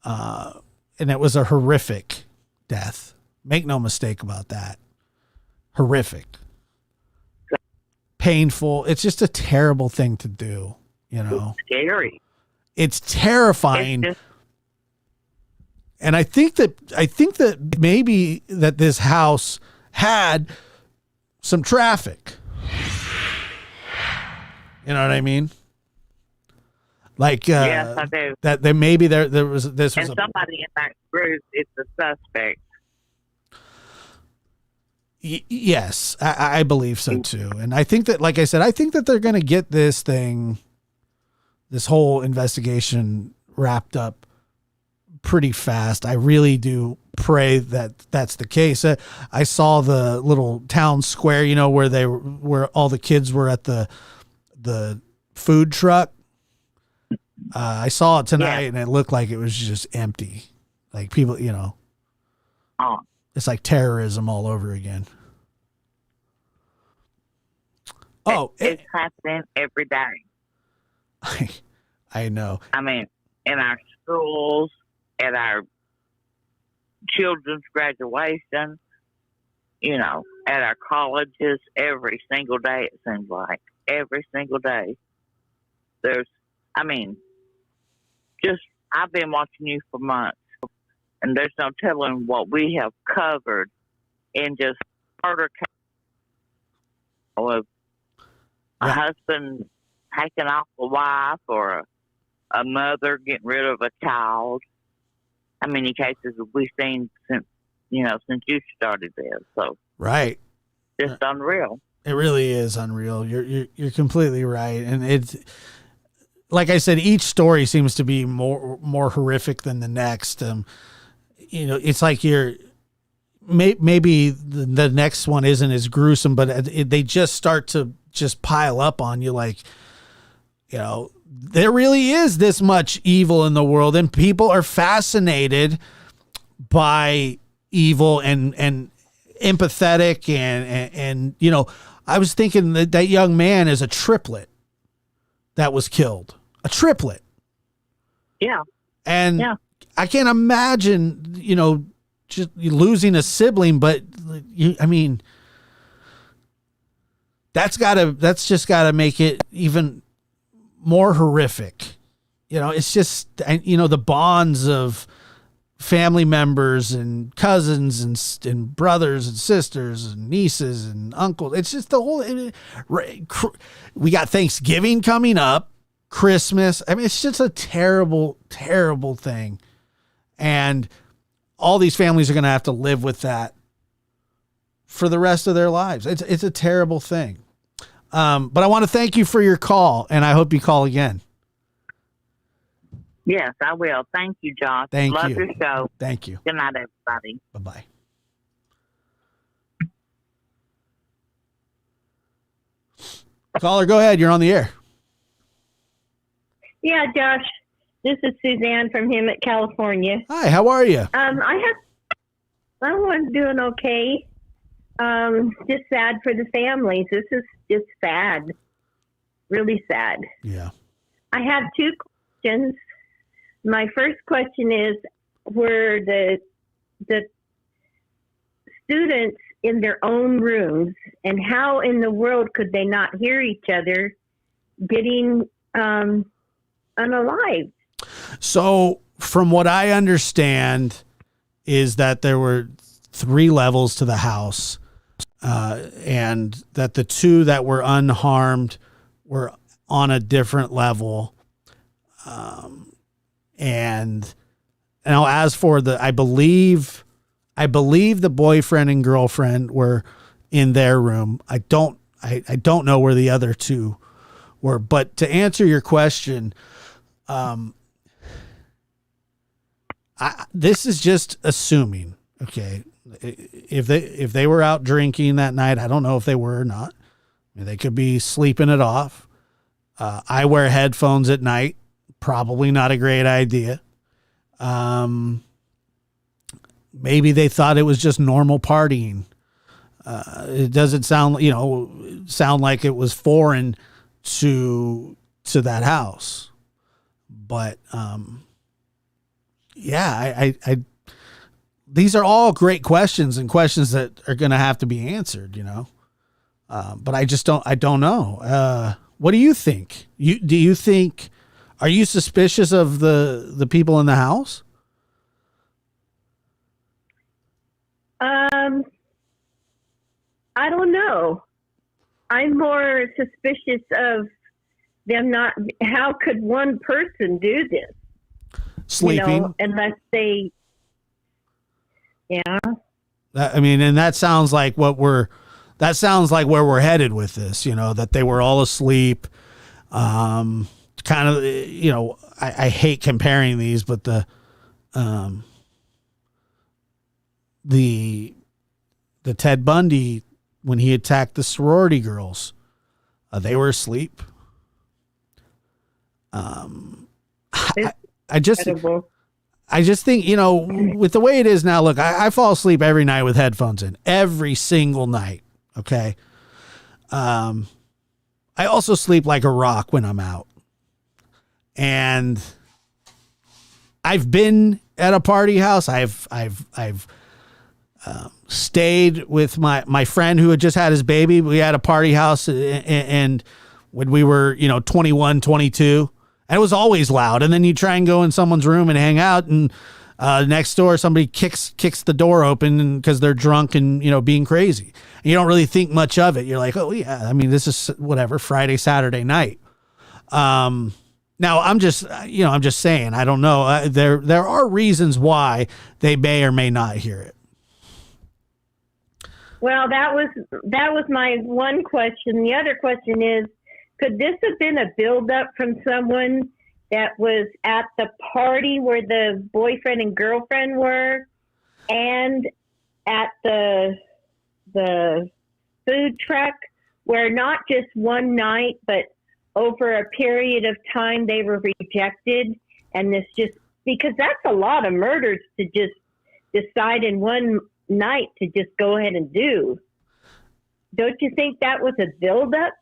And it was a horrific death. Make no mistake about that. Horrific. Painful. It's just a terrible thing to do, It's scary. It's terrifying. And I think that maybe that this house had some traffic. You know what I mean? Like yes, I do. That there maybe there was this was somebody in that group is the suspect. Yes, I believe so too. And I think that, like I said, I think that they're going to get this whole investigation wrapped up pretty fast. I really do pray that that's the case. I saw the little town square, where all the kids were at the food truck. I saw it tonight, and it looked like it was just empty. Like people, it's like terrorism all over again. It's happening every day. I know. I mean, in our schools, at our children's graduation, at our colleges, every single day, it seems like. Every single day. I've been watching you for months, and there's no telling what we have covered in just murder cases of a husband taking off a wife, or a mother getting rid of a child. How many cases have we seen since you started this? So right, just unreal. It really is unreal. You're completely right, and it's like I said, each story seems to be more horrific than the next. It's like maybe the next one isn't as gruesome, but they just start to just pile up on you. Like, there really is this much evil in the world, and people are fascinated by evil and empathetic and I was thinking that young man is a triplet that was killed. A triplet. Yeah. And I can't imagine, just losing a sibling, but that's just gotta make it even more horrific. It's just, the bonds of family members and cousins and brothers and sisters and nieces and uncles. It's just the whole, we got Thanksgiving coming up, Christmas. I mean, it's just a terrible, terrible thing. And all these families are going to have to live with that for the rest of their lives. It's a terrible thing. But I want to thank you for your call, and I hope you call again. Yes, I will. Thank you, Josh. Love your show. Thank you. Good night, everybody. Bye-bye. Caller, go ahead.'re on the air. Yeah, Josh. This is Suzanne from Hemet, California. Hi, how are you? I'm doing okay. Just sad for the families. This is just sad. Really sad. Yeah. I have two questions. My first question is, were the students in their own rooms, and how in the world could they not hear each other getting unalived? So from what I understand is that there were 3 levels to the house, and that the 2 that were unharmed were on a different level. And now as for I believe the boyfriend and girlfriend were in their room. I don't know where the other 2 were, but to answer your question, this is just assuming, okay, if they were out drinking that night, I don't know if they were or not. I mean, they could be sleeping it off. I wear headphones at night. Probably not a great idea. Maybe they thought it was just normal partying. It doesn't sound like it was foreign to that house. But yeah, I these are all great questions and questions that are going to have to be answered, but I don't know. What do you think? Are you suspicious of the people in the house? I don't know. I'm more suspicious of them not. How could one person do this? Sleeping, unless they. Yeah. I mean, and that sounds like where we're headed with this. That they were all asleep. Kind of, I hate comparing these, but the Ted Bundy, when he attacked the sorority girls, they were asleep. I just think, with the way it is now, look, I fall asleep every night with headphones in, every single night. Okay. I also sleep like a rock when I'm out. And I've been at a party house. I've stayed with my friend who had just had his baby. We had a party house, and when we were 21, 22, and it was always loud. And then you try and go in someone's room and hang out, and next door somebody kicks the door open because they're drunk and being crazy. And you don't really think much of it. You're like, oh yeah, I mean, this is whatever, Friday, Saturday night. Now I'm just saying, I don't know. There are reasons why they may or may not hear it. Well, that was my one question. The other question is, could this have been a buildup from someone that was at the party where the boyfriend and girlfriend were, and at the food truck, where not just one night, but over a period of time they were rejected, and this just, because that's a lot of murders to just decide in one night to just go ahead and do. Don't you think that was a buildup?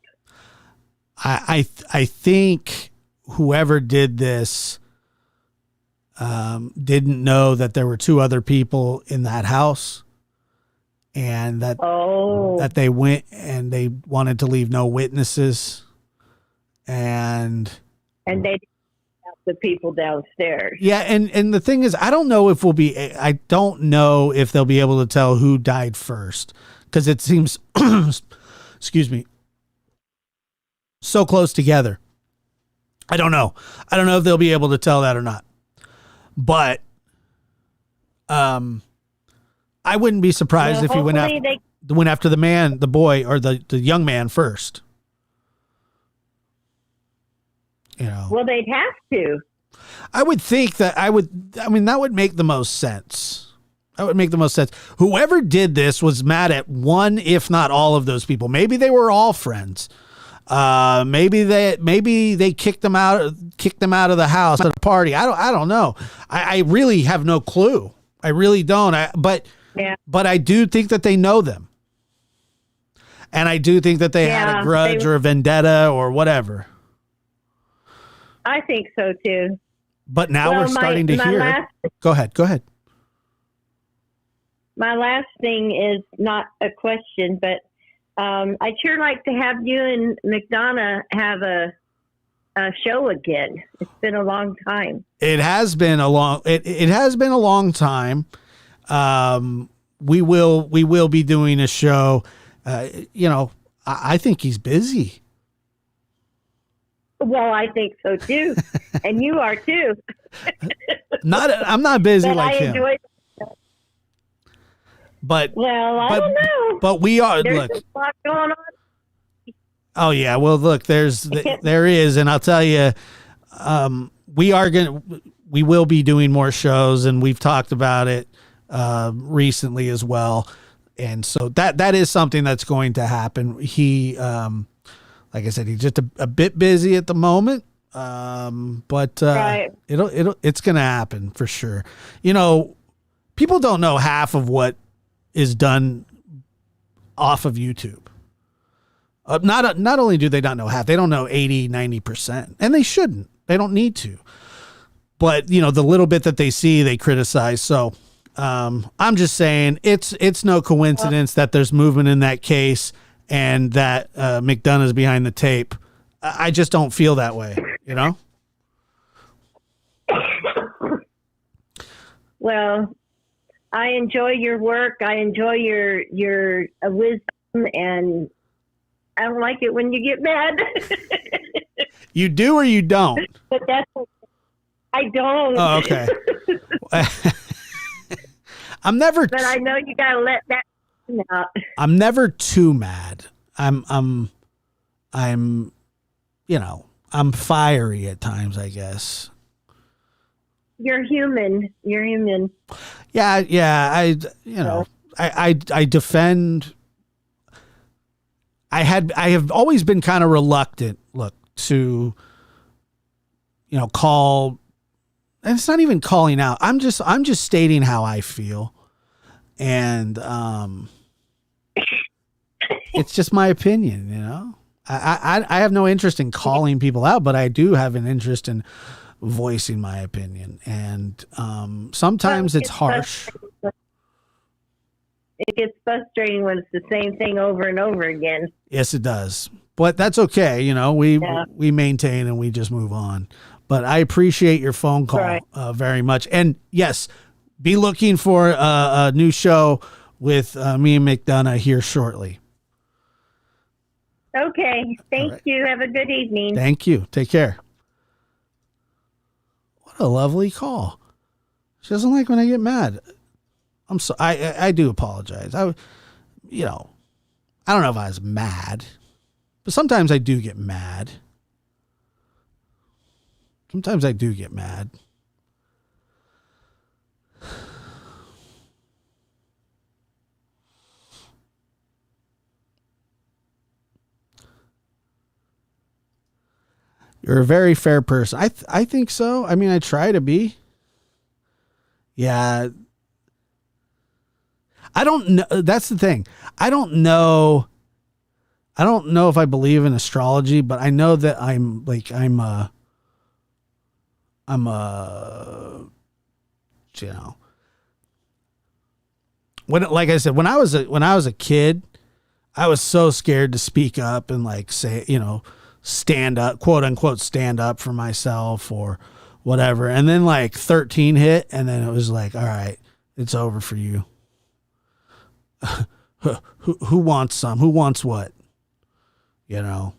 I think whoever did this didn't know that there were 2 other people in that house, and that they went and they wanted to leave no witnesses, and they the people downstairs. Yeah, and the thing is, I don't know if they'll be able to tell who died first, because it seems, excuse me, so close together. I don't know if they'll be able to tell that or not. But I wouldn't be surprised if he went after the boy, or the young man first. You know. Well, they'd have to. I would think that that would make the most sense. That would make the most sense. Whoever did this was mad at one, if not all of those people. Maybe they were all friends. Maybe they kicked them out of the house at a party. I don't know. I really have no clue. I really don't. But I do think that they know them. And I do think that they had a grudge or a vendetta or whatever. I think so too. But now we're starting to hear. Go ahead. My last thing is not a question, but I'd sure like to have you and McDonough have a show again. It's been a long time. It has been a long time. We will be doing a show. I think he's busy. Well, I think so too, and you are too. I'm not busy but like I him. Enjoy it. But I don't know. But we are. There's look. a lot going on. Oh yeah. Well, look. There is, and I'll tell you, we will be doing more shows, and we've talked about it recently as well, and so that is something that's going to happen. He, like I said, he's just a bit busy at the moment, but right. it's going to happen for sure. People don't know half of what is done off of YouTube. Not only do they not know half, they don't know 80-90%, and they shouldn't. They don't need to. But the little bit that they see, they criticize. So I'm just saying it's no coincidence that there's movement in that case and that McDonough's behind the tape. I just don't feel that way, Well, I enjoy your work. I enjoy your wisdom, and I don't like it when you get mad. You do or you don't? But I don't. Oh, okay. I'm never. But I know you gotta let that out. I'm never too mad. I'm fiery at times, I guess. You're human. Yeah. I defend. I have always been kind of reluctant, to, call, and it's not even calling out. I'm just stating how I feel. And, it's just my opinion, I have no interest in calling people out, but I do have an interest in voicing my opinion. And, sometimes it's harsh. It gets frustrating when it's the same thing over and over again. Yes, it does. But that's okay. We maintain and we just move on. But I appreciate your phone call very much. And yes, be looking for a new show with me and McDonough here shortly. Okay. Thank you. Have a good evening. Thank you. Take care. What a lovely call. She doesn't like when I get mad. I'm so I do apologize. I don't know if I was mad, but sometimes I do get mad. You're a very fair person. I think so. I mean, I try to be. Yeah. I don't know. That's the thing. I don't know if I believe in astrology, but I know that I'm like I said, when I was a kid, I was so scared to speak up and say, stand up, quote unquote, stand up for myself or whatever. And then like 13 hit, and then it was like, all right, it's over for you. Who wants some? Who wants what? You know?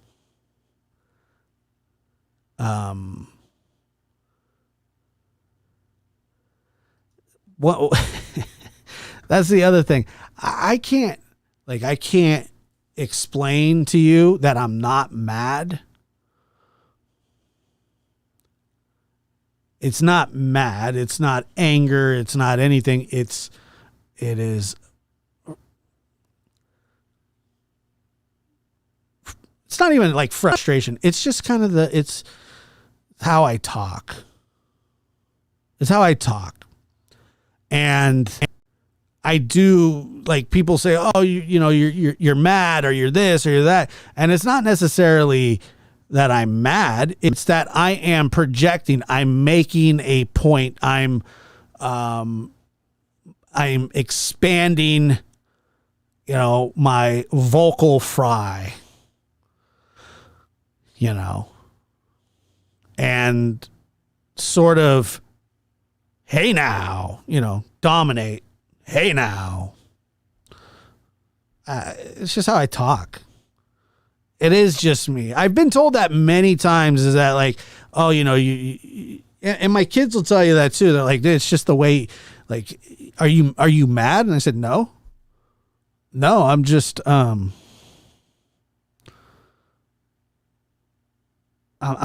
What? That's the other thing. I can't explain to you that I'm not mad. It's not mad. It's not anger. It's not anything. It is. It's not even like frustration. It's just kind of it's how I talk. It's how I talk. And I do, like, people say, oh, you're mad, or you're this or you're that. And it's not necessarily that I'm mad. It's that I am projecting. I'm making a point. I'm expanding, my vocal fry, and sort of, hey now, dominate. Hey now. It's just how I talk. It is just me. I've been told that many times, is that like, oh, you and my kids will tell you that too. They're like, it's just the way, like, are you mad? And I said, no, I'm just, I'm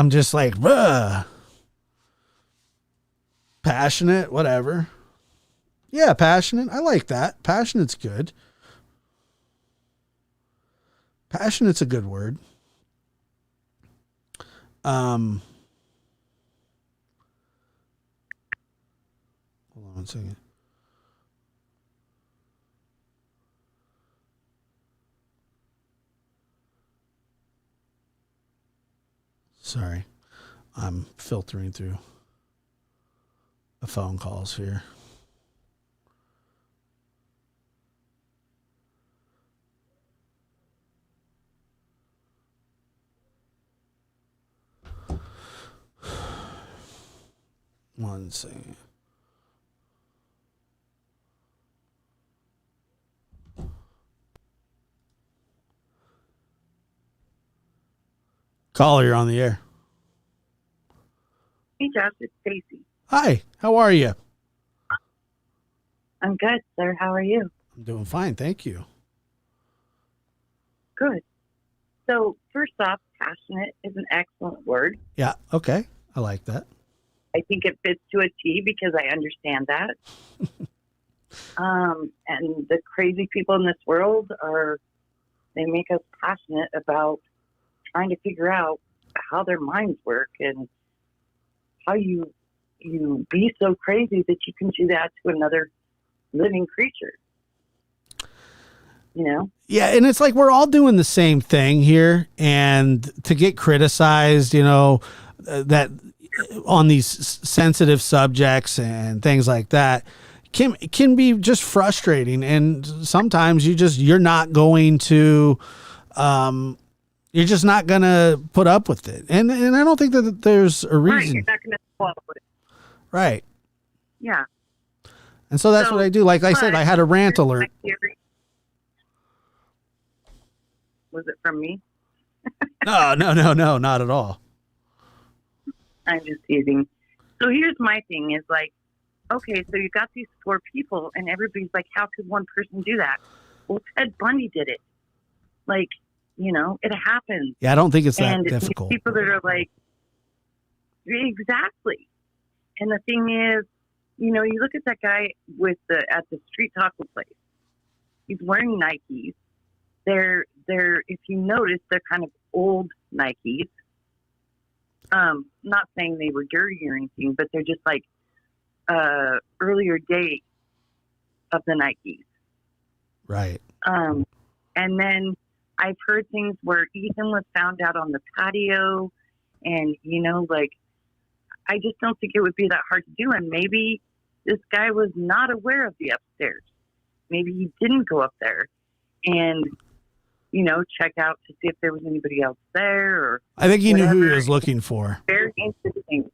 just like, passionate, whatever. Yeah, passionate. I like that. Passionate's good. Passionate's a good word. Hold on one second. Sorry. I'm filtering through the phone calls here. One second. Caller, you're on the air. Hey, Josh, it's Stacy. Hi, how are you? I'm good, sir. How are you? I'm doing fine, thank you. Good. So, first off, passionate is an excellent word. Yeah, okay. I like that. I think it fits to a T because I understand that. And the crazy people in this world they make us passionate about trying to figure out how their minds work and how you be so crazy that you can do that to another living creature. Yeah, and it's like we're all doing the same thing here, and to get criticized, that on these sensitive subjects and things like that can be just frustrating. And sometimes you're not going to, you're just not going to put up with it. And I don't think that there's a reason. Right, you're not going to put up with it. Right. Yeah. And so that's what I do. Like I said, I had a rant alert. Was it from me? No, not at all. I'm just teasing. So here's my thing is like, okay, so you got these 4 people and everybody's like, how could one person do that? Well, Ted Bundy did it. Like, it happens. Yeah, I don't think it's that and difficult. People that are like, exactly. And the thing is, you look at that guy at the street taco place. He's wearing Nikes. They're if you notice, they're kind of old Nikes. Not saying they were dirty or anything, but they're just like earlier date of the Nikes. Right. And then I've heard things where Ethan was found out on the patio, and I just don't think it would be that hard to do. And maybe this guy was not aware of the upstairs. Maybe he didn't go up there and check out to see if there was anybody else there. Or I think he whatever. knew who he was looking for. Very interesting.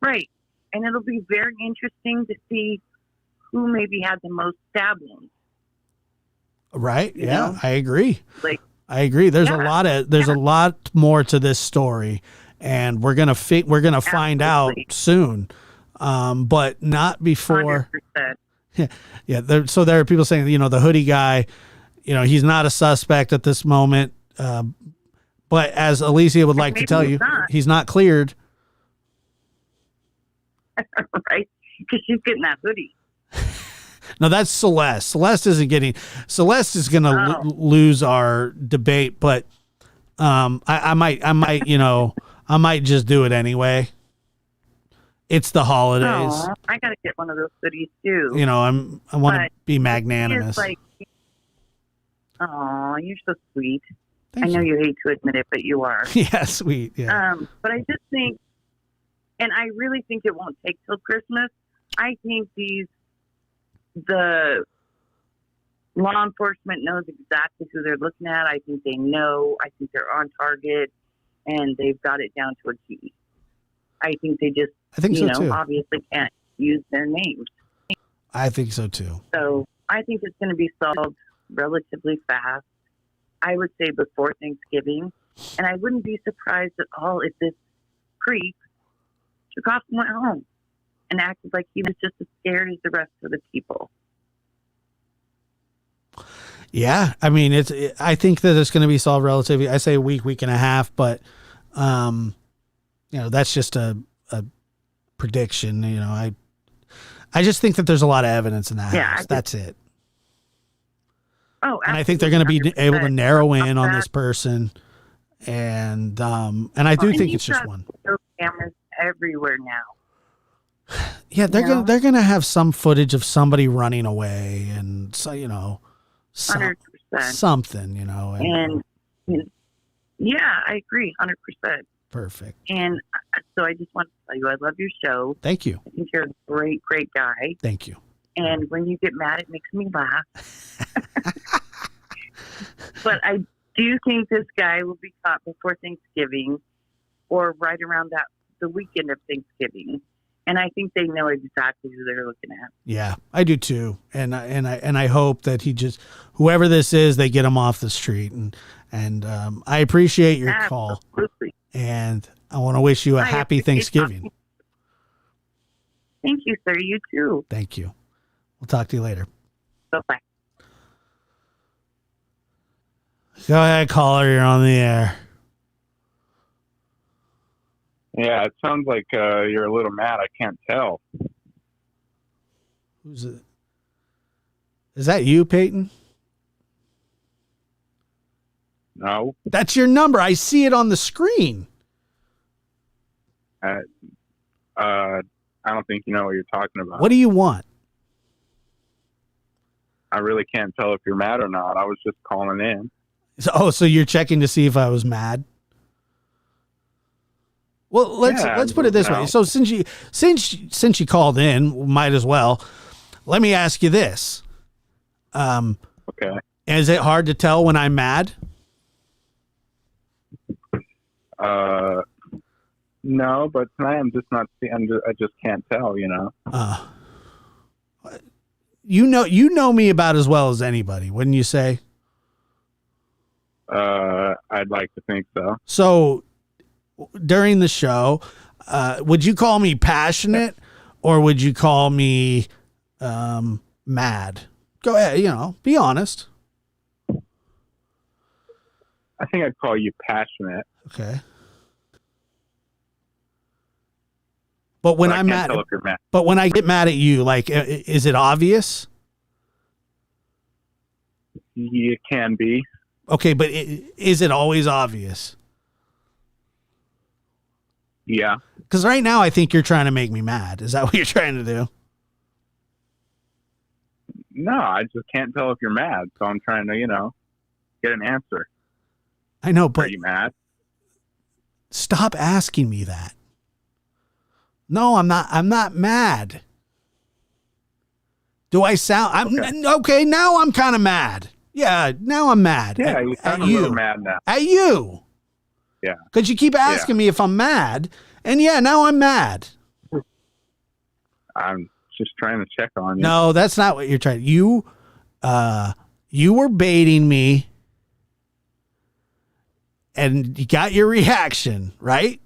Right. And it'll be very interesting to see who maybe had the most stab wounds. Right. You Yeah, know? I agree. Like, I agree. There's yeah, a lot more to this story, and we're gonna find out soon, but not before. 100%. Yeah. So there are people saying, the hoodie guy, he's not a suspect at this moment. But as Alicia would like to tell you, he's not cleared. Right? Because she's getting that hoodie. No, that's Celeste. Celeste is going to lose our debate, but I might, I might just do it anyway. It's the holidays. Oh, I got to get one of those hoodies too. I want to be magnanimous. Oh, you're so sweet. I know you hate to admit it, but you are. Yeah, sweet. Yeah. But I just think, and I really think it won't take till Christmas. I think the law enforcement knows exactly who they're looking at. I think they know. I think they're on target, and they've got it down to a T. I think they just, too. obviously can't use their names. I think so too. So I think it's going to be solved relatively fast. I would say before Thanksgiving. And I wouldn't be surprised at all if this creep took off and went home and acted like he was just as scared as the rest of the people. Yeah. I mean, I think that it's going to be solved relatively, I say a week and a half, but, that's just a prediction. I just think that there's a lot of evidence in the house. That's it. Oh, and I think they're going to be able to narrow in on this person, and I do think it's just one. Cameras everywhere now. Yeah, they're gonna have some footage of somebody running away, and so 100%. Something, and yeah, I agree, 100%. Perfect. And so I just want to tell you, I love your show. Thank you. I think you're a great, great guy. Thank you. And when you get mad, it makes me laugh. But I do think this guy will be caught before Thanksgiving or right around the weekend of Thanksgiving. And I think they know exactly who they're looking at. Yeah, I do too. And I hope that whoever this is, they get him off the street. And I appreciate your call. Absolutely. And I want to wish you a happy Thanksgiving. Thank you, sir. You too. Thank you. We'll talk to you later. Bye-bye. Go ahead, caller. You're on the air. Yeah, it sounds like you're a little mad. I can't tell. Who's it? Is that you, Peyton? No. That's your number. I see it on the screen. I don't think you know what you're talking about. What do you want? I really can't tell if you're mad or not. I was just calling in. So you're checking to see if I was mad? Well, let's put it this way. So since you called in, might as well. Let me ask you this. Okay. Is it hard to tell when I'm mad? No, but tonight I'm just not. I just can't tell. You know me about as well as anybody, wouldn't you say? I'd like to think so. So during the show, would you call me passionate or would you call me mad? Go ahead, be honest. I think I'd call you passionate. Okay. But when I'm mad, but when I get mad at you, like, is it obvious? It can be. Okay, but is it always obvious? Yeah. Because right now I think you're trying to make me mad. Is that what you're trying to do? No, I just can't tell if you're mad. So I'm trying to, get an answer. I know, but... Are you mad? Stop asking me that. No, I'm not mad. Do I sound... Okay, now I'm kind of mad. Yeah, now I'm mad. Yeah, you sound a little mad now. At you. Yeah. Because you keep asking me if I'm mad, and now I'm mad. I'm just trying to check on you. No, that's not what you're trying. You were baiting me, and you got your reaction, right?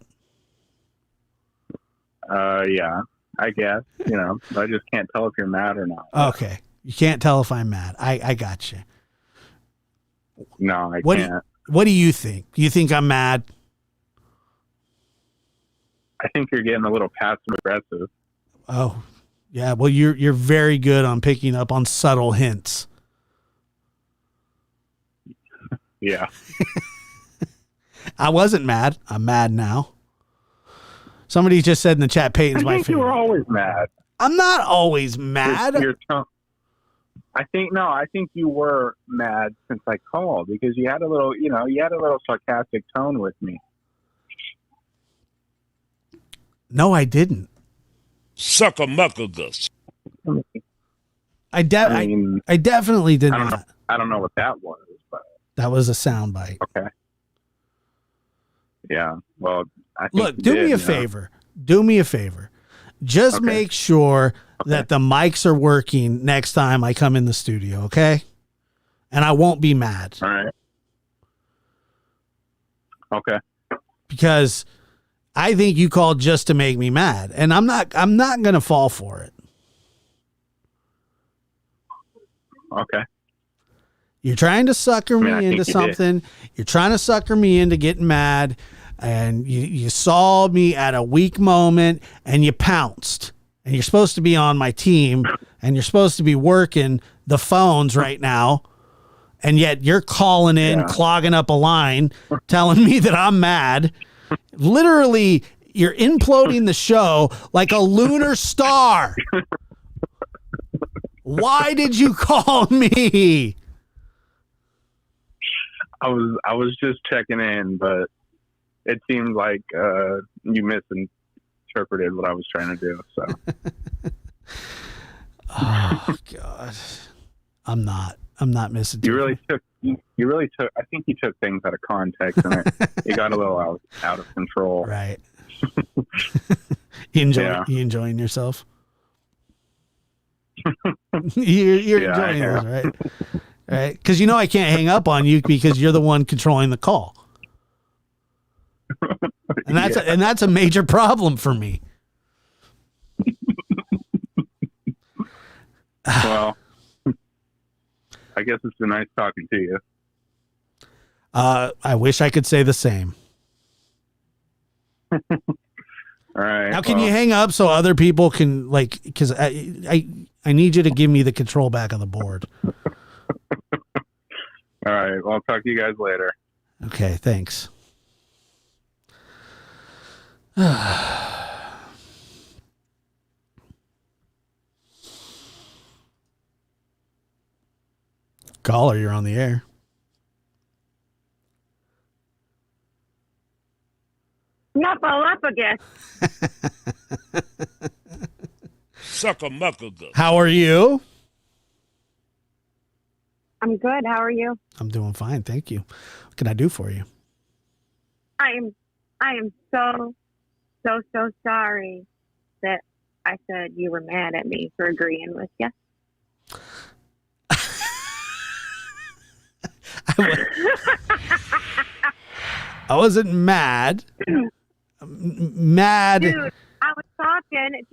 Yeah, I guess. I just can't tell if you're mad or not. Okay. You can't tell if I'm mad. I got you. No, I can't. What do you think? Do you think I'm mad? I think you're getting a little passive aggressive. Oh, yeah. Well, you're very good on picking up on subtle hints. Yeah. I wasn't mad. I'm mad now. Somebody just said in the chat, Peyton's my favorite. You were always mad. I'm not always mad. Your tone. I think you were mad since I called because you had a little, sarcastic tone with me. No, I didn't. Sucker-muckagus. I definitely did not. I don't know what that was, but that was a soundbite. Okay. Yeah. Well, I think look, do me a favor. Do me a favor. Just make sure that the mics are working next time I come in the studio, okay? And I won't be mad. All right. Okay. Because I think you called just to make me mad, and I'm not going to fall for it. Okay. You're trying to sucker me into something. You're trying to sucker me into getting mad, and you saw me at a weak moment, and you pounced. And you're supposed to be on my team, and you're supposed to be working the phones right now, and yet you're calling in, clogging up a line, telling me that I'm mad. Literally, you're imploding the show like a lunar star. Why did you call me? I was just checking in, but it seemed like you misinterpreted what I was trying to do. So, oh God, I'm not misinterpreting. You really took. I think you took things out of context, and it got a little out of control. Right. You enjoying yourself? You're enjoying this, right? Right? Because I can't hang up on you because you're the one controlling the call, and that's a major problem for me. Well, I guess it's been nice talking to you. I wish I could say the same. All right. Now, can you hang up so other people can because I need you to give me the control back of the board. All right. Well, I'll talk to you guys later. Okay. Thanks. Caller, you're on the air. Knuckle up again. Sucker-muckagus. How are you? I'm good. How are you? I'm doing fine, thank you. What can I do for you? I am so sorry that I said you were mad at me for agreeing with you. I wasn't mad. Mad. Dude, I was talking.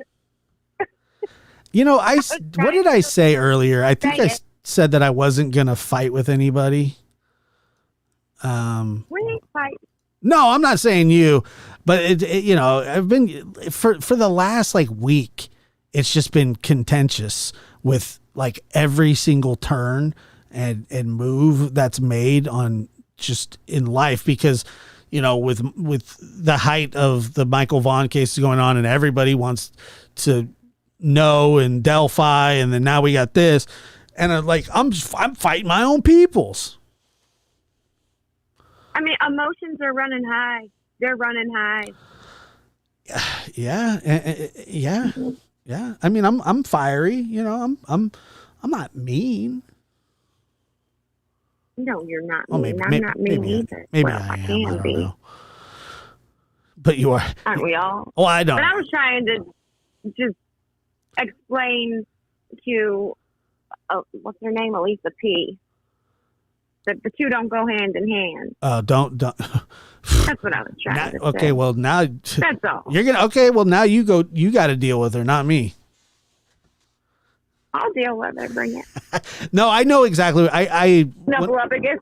What did I say earlier? I think I said that I wasn't going to fight with anybody. We ain't fighting. No, I'm not saying you, but I've been for the last week, it's just been contentious with every single turn and move that's made on just in life because, with the height of the Michael Vaughn case going on and everybody wants to know in Delphi. And then now we got this and I'm fighting my own peoples. I mean, emotions are running high. They're running high. Yeah. I mean, I'm fiery, I'm not mean. No, you're not well, mean. I'm not mean either. Maybe well, I am. can I don't be. know. But you are. Aren't we all? Oh, I don't. But I was trying to just explain to what's her name, Elisa P. that the two don't go hand in hand. Don't. That's what I was trying to say. Okay, well now that's all. You're gonna. Okay, well now you go. You got to deal with her, not me. I'll deal with her. Bring it. No, I know exactly. Snuffleupagus.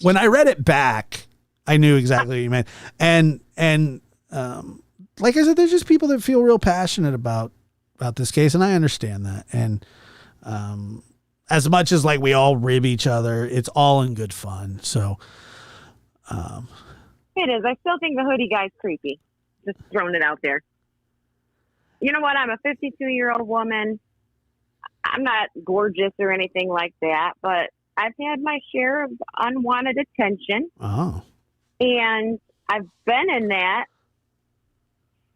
When I read it back, I knew exactly what you meant. And like I said, there's just people that feel real passionate about this case, and I understand that. And as much as like we all rib each other, it's all in good fun. So it is. I still think the hoodie guy's creepy. Just throwing it out there. You know what? I'm a 52-year-old woman. I'm not gorgeous or anything like that, but I've had my share of unwanted attention. Oh. And I've been in that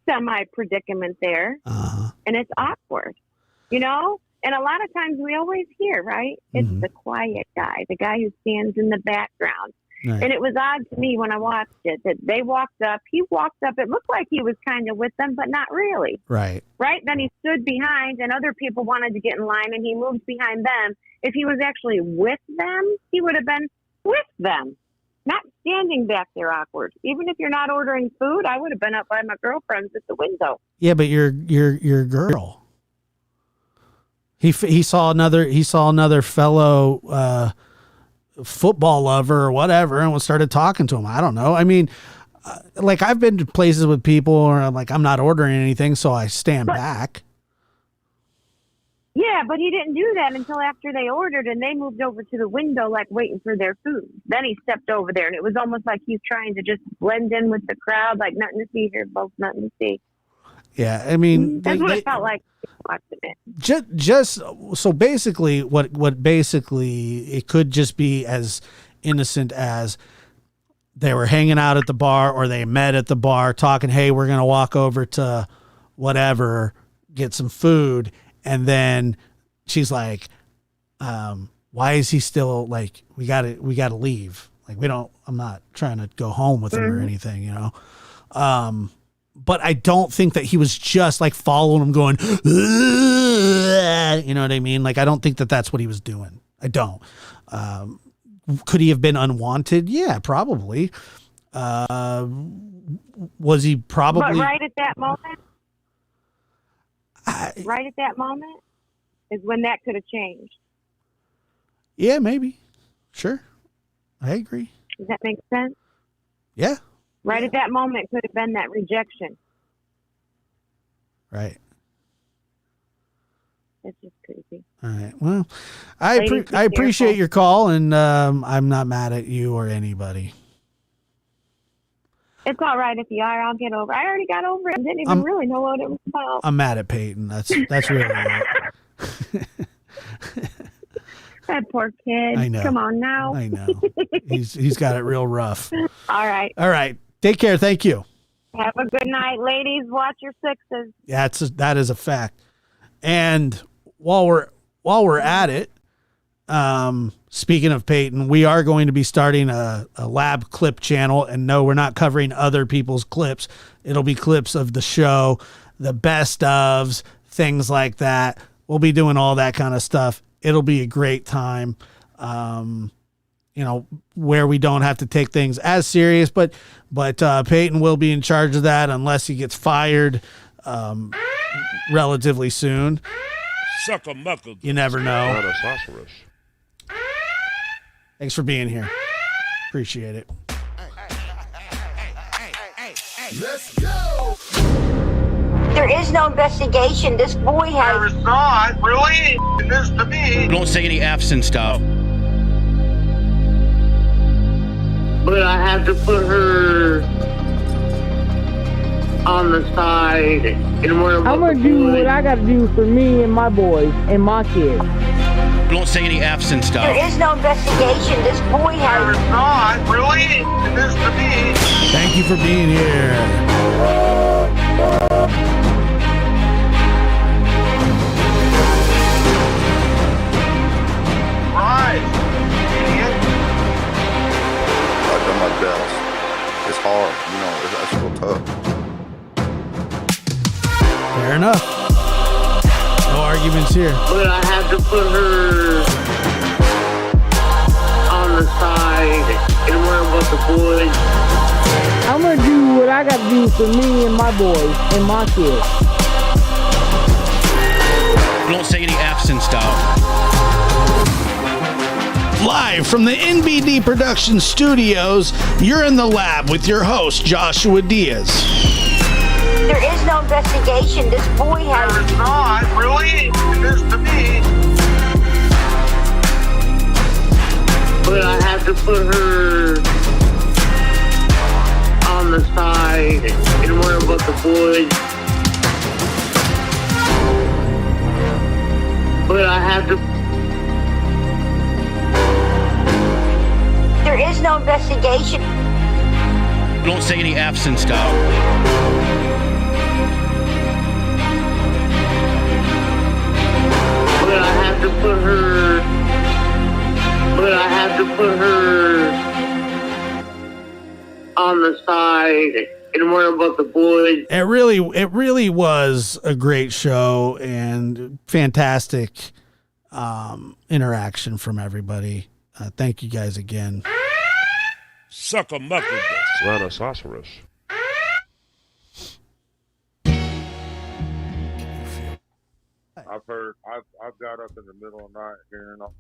semi-predicament there. Uh-huh. And it's awkward, you know? And a lot of times we always hear, right? It's the quiet guy, the guy who stands in the background. Right. And it was odd to me when I watched it that they walked up. He walked up. It looked like he was kind of with them, but not really. Right. Right? Then he stood behind, and other people wanted to get in line, and he moved behind them. If he was actually with them, he would have been with them, not standing back there awkward. Even if you're not ordering food, I would have been up by my girlfriends at the window. Yeah, but you're girl. He saw another fellow football lover or whatever and started talking to him. I don't know. I mean, like I've been to places with people or I'm not ordering anything, so I stand back. Yeah, but he didn't do that until after they ordered and they moved over to the window, like waiting for their food. Then he stepped over there, and it was almost like he's trying to just blend in with the crowd, like nothing to see here, folks, nothing to see. Yeah, I mean, that's what it felt like watching it. Just so basically, what basically it could just be as innocent as they were hanging out at the bar or they met at the bar talking, hey, we're gonna walk over to whatever, get some food, and then she's like, why is he still like, we gotta leave, like I'm not trying to go home with him or anything, you know. But I don't think that he was just like following him going, you know what I mean? Like, I don't think that that's what he was doing. I don't. Could he have been unwanted? Yeah, probably. Was he probably? But right at that moment, is when that could have changed. Yeah, maybe. Sure. I agree. Does that make sense? Yeah. Right at that moment could have been that rejection. Right. It's just creepy. All right. Well, I appreciate your call, and I'm not mad at you or anybody. It's all right if you are. I'll get over it. I already got over it and didn't even really know what it was about. I'm mad at Peyton. That's really it. That poor kid. I know. Come on now. I know. He's got it real rough. All right. All right. Take care. Thank you. Have a good night, ladies. Watch your sixes. Yeah, that is a fact. And while we're at it, speaking of Peyton, we are going to be starting a lab clip channel. And no, we're not covering other people's clips. It'll be clips of the show, the best ofs, things like that. We'll be doing all that kind of stuff. It'll be a great time. You know, where we don't have to take things as serious, but Peyton will be in charge of that unless he gets fired relatively soon. You never know. Thanks for being here. Appreciate it. Let's go. There is no investigation. This boy has. There is not. Really? This to me. Don't say any F's and stuff. But I have to put her on the side and where I'm gonna do what I gotta do for me and my boys and my kids. Don't say any F's and stuff. There is no investigation. This boy has. There is not. Really? This to me. Thank you for being here. I've done my best. It's hard, you know, it's real tough. Fair enough. No arguments here. But I had to put her on the side and worry about the boys. I'm gonna do what I gotta do for me and my boys and my kids. Don't say any F's and stuff. Live from the NBD Production Studios, you're in the lab with your host, Joshua Diaz. There is no investigation. This boy has... There is not, really? It is to me. But I had to put her on the side and worry about the boys. But I had to... There is no investigation. Don't say any F's and stuff. But I had to put her... But I had to put her on the side and worry about the boys. It really was a great show and fantastic interaction from everybody. Thank you guys again. Suck-a-muckagus. Rhinoceros. I've got up in the middle of the night hearing all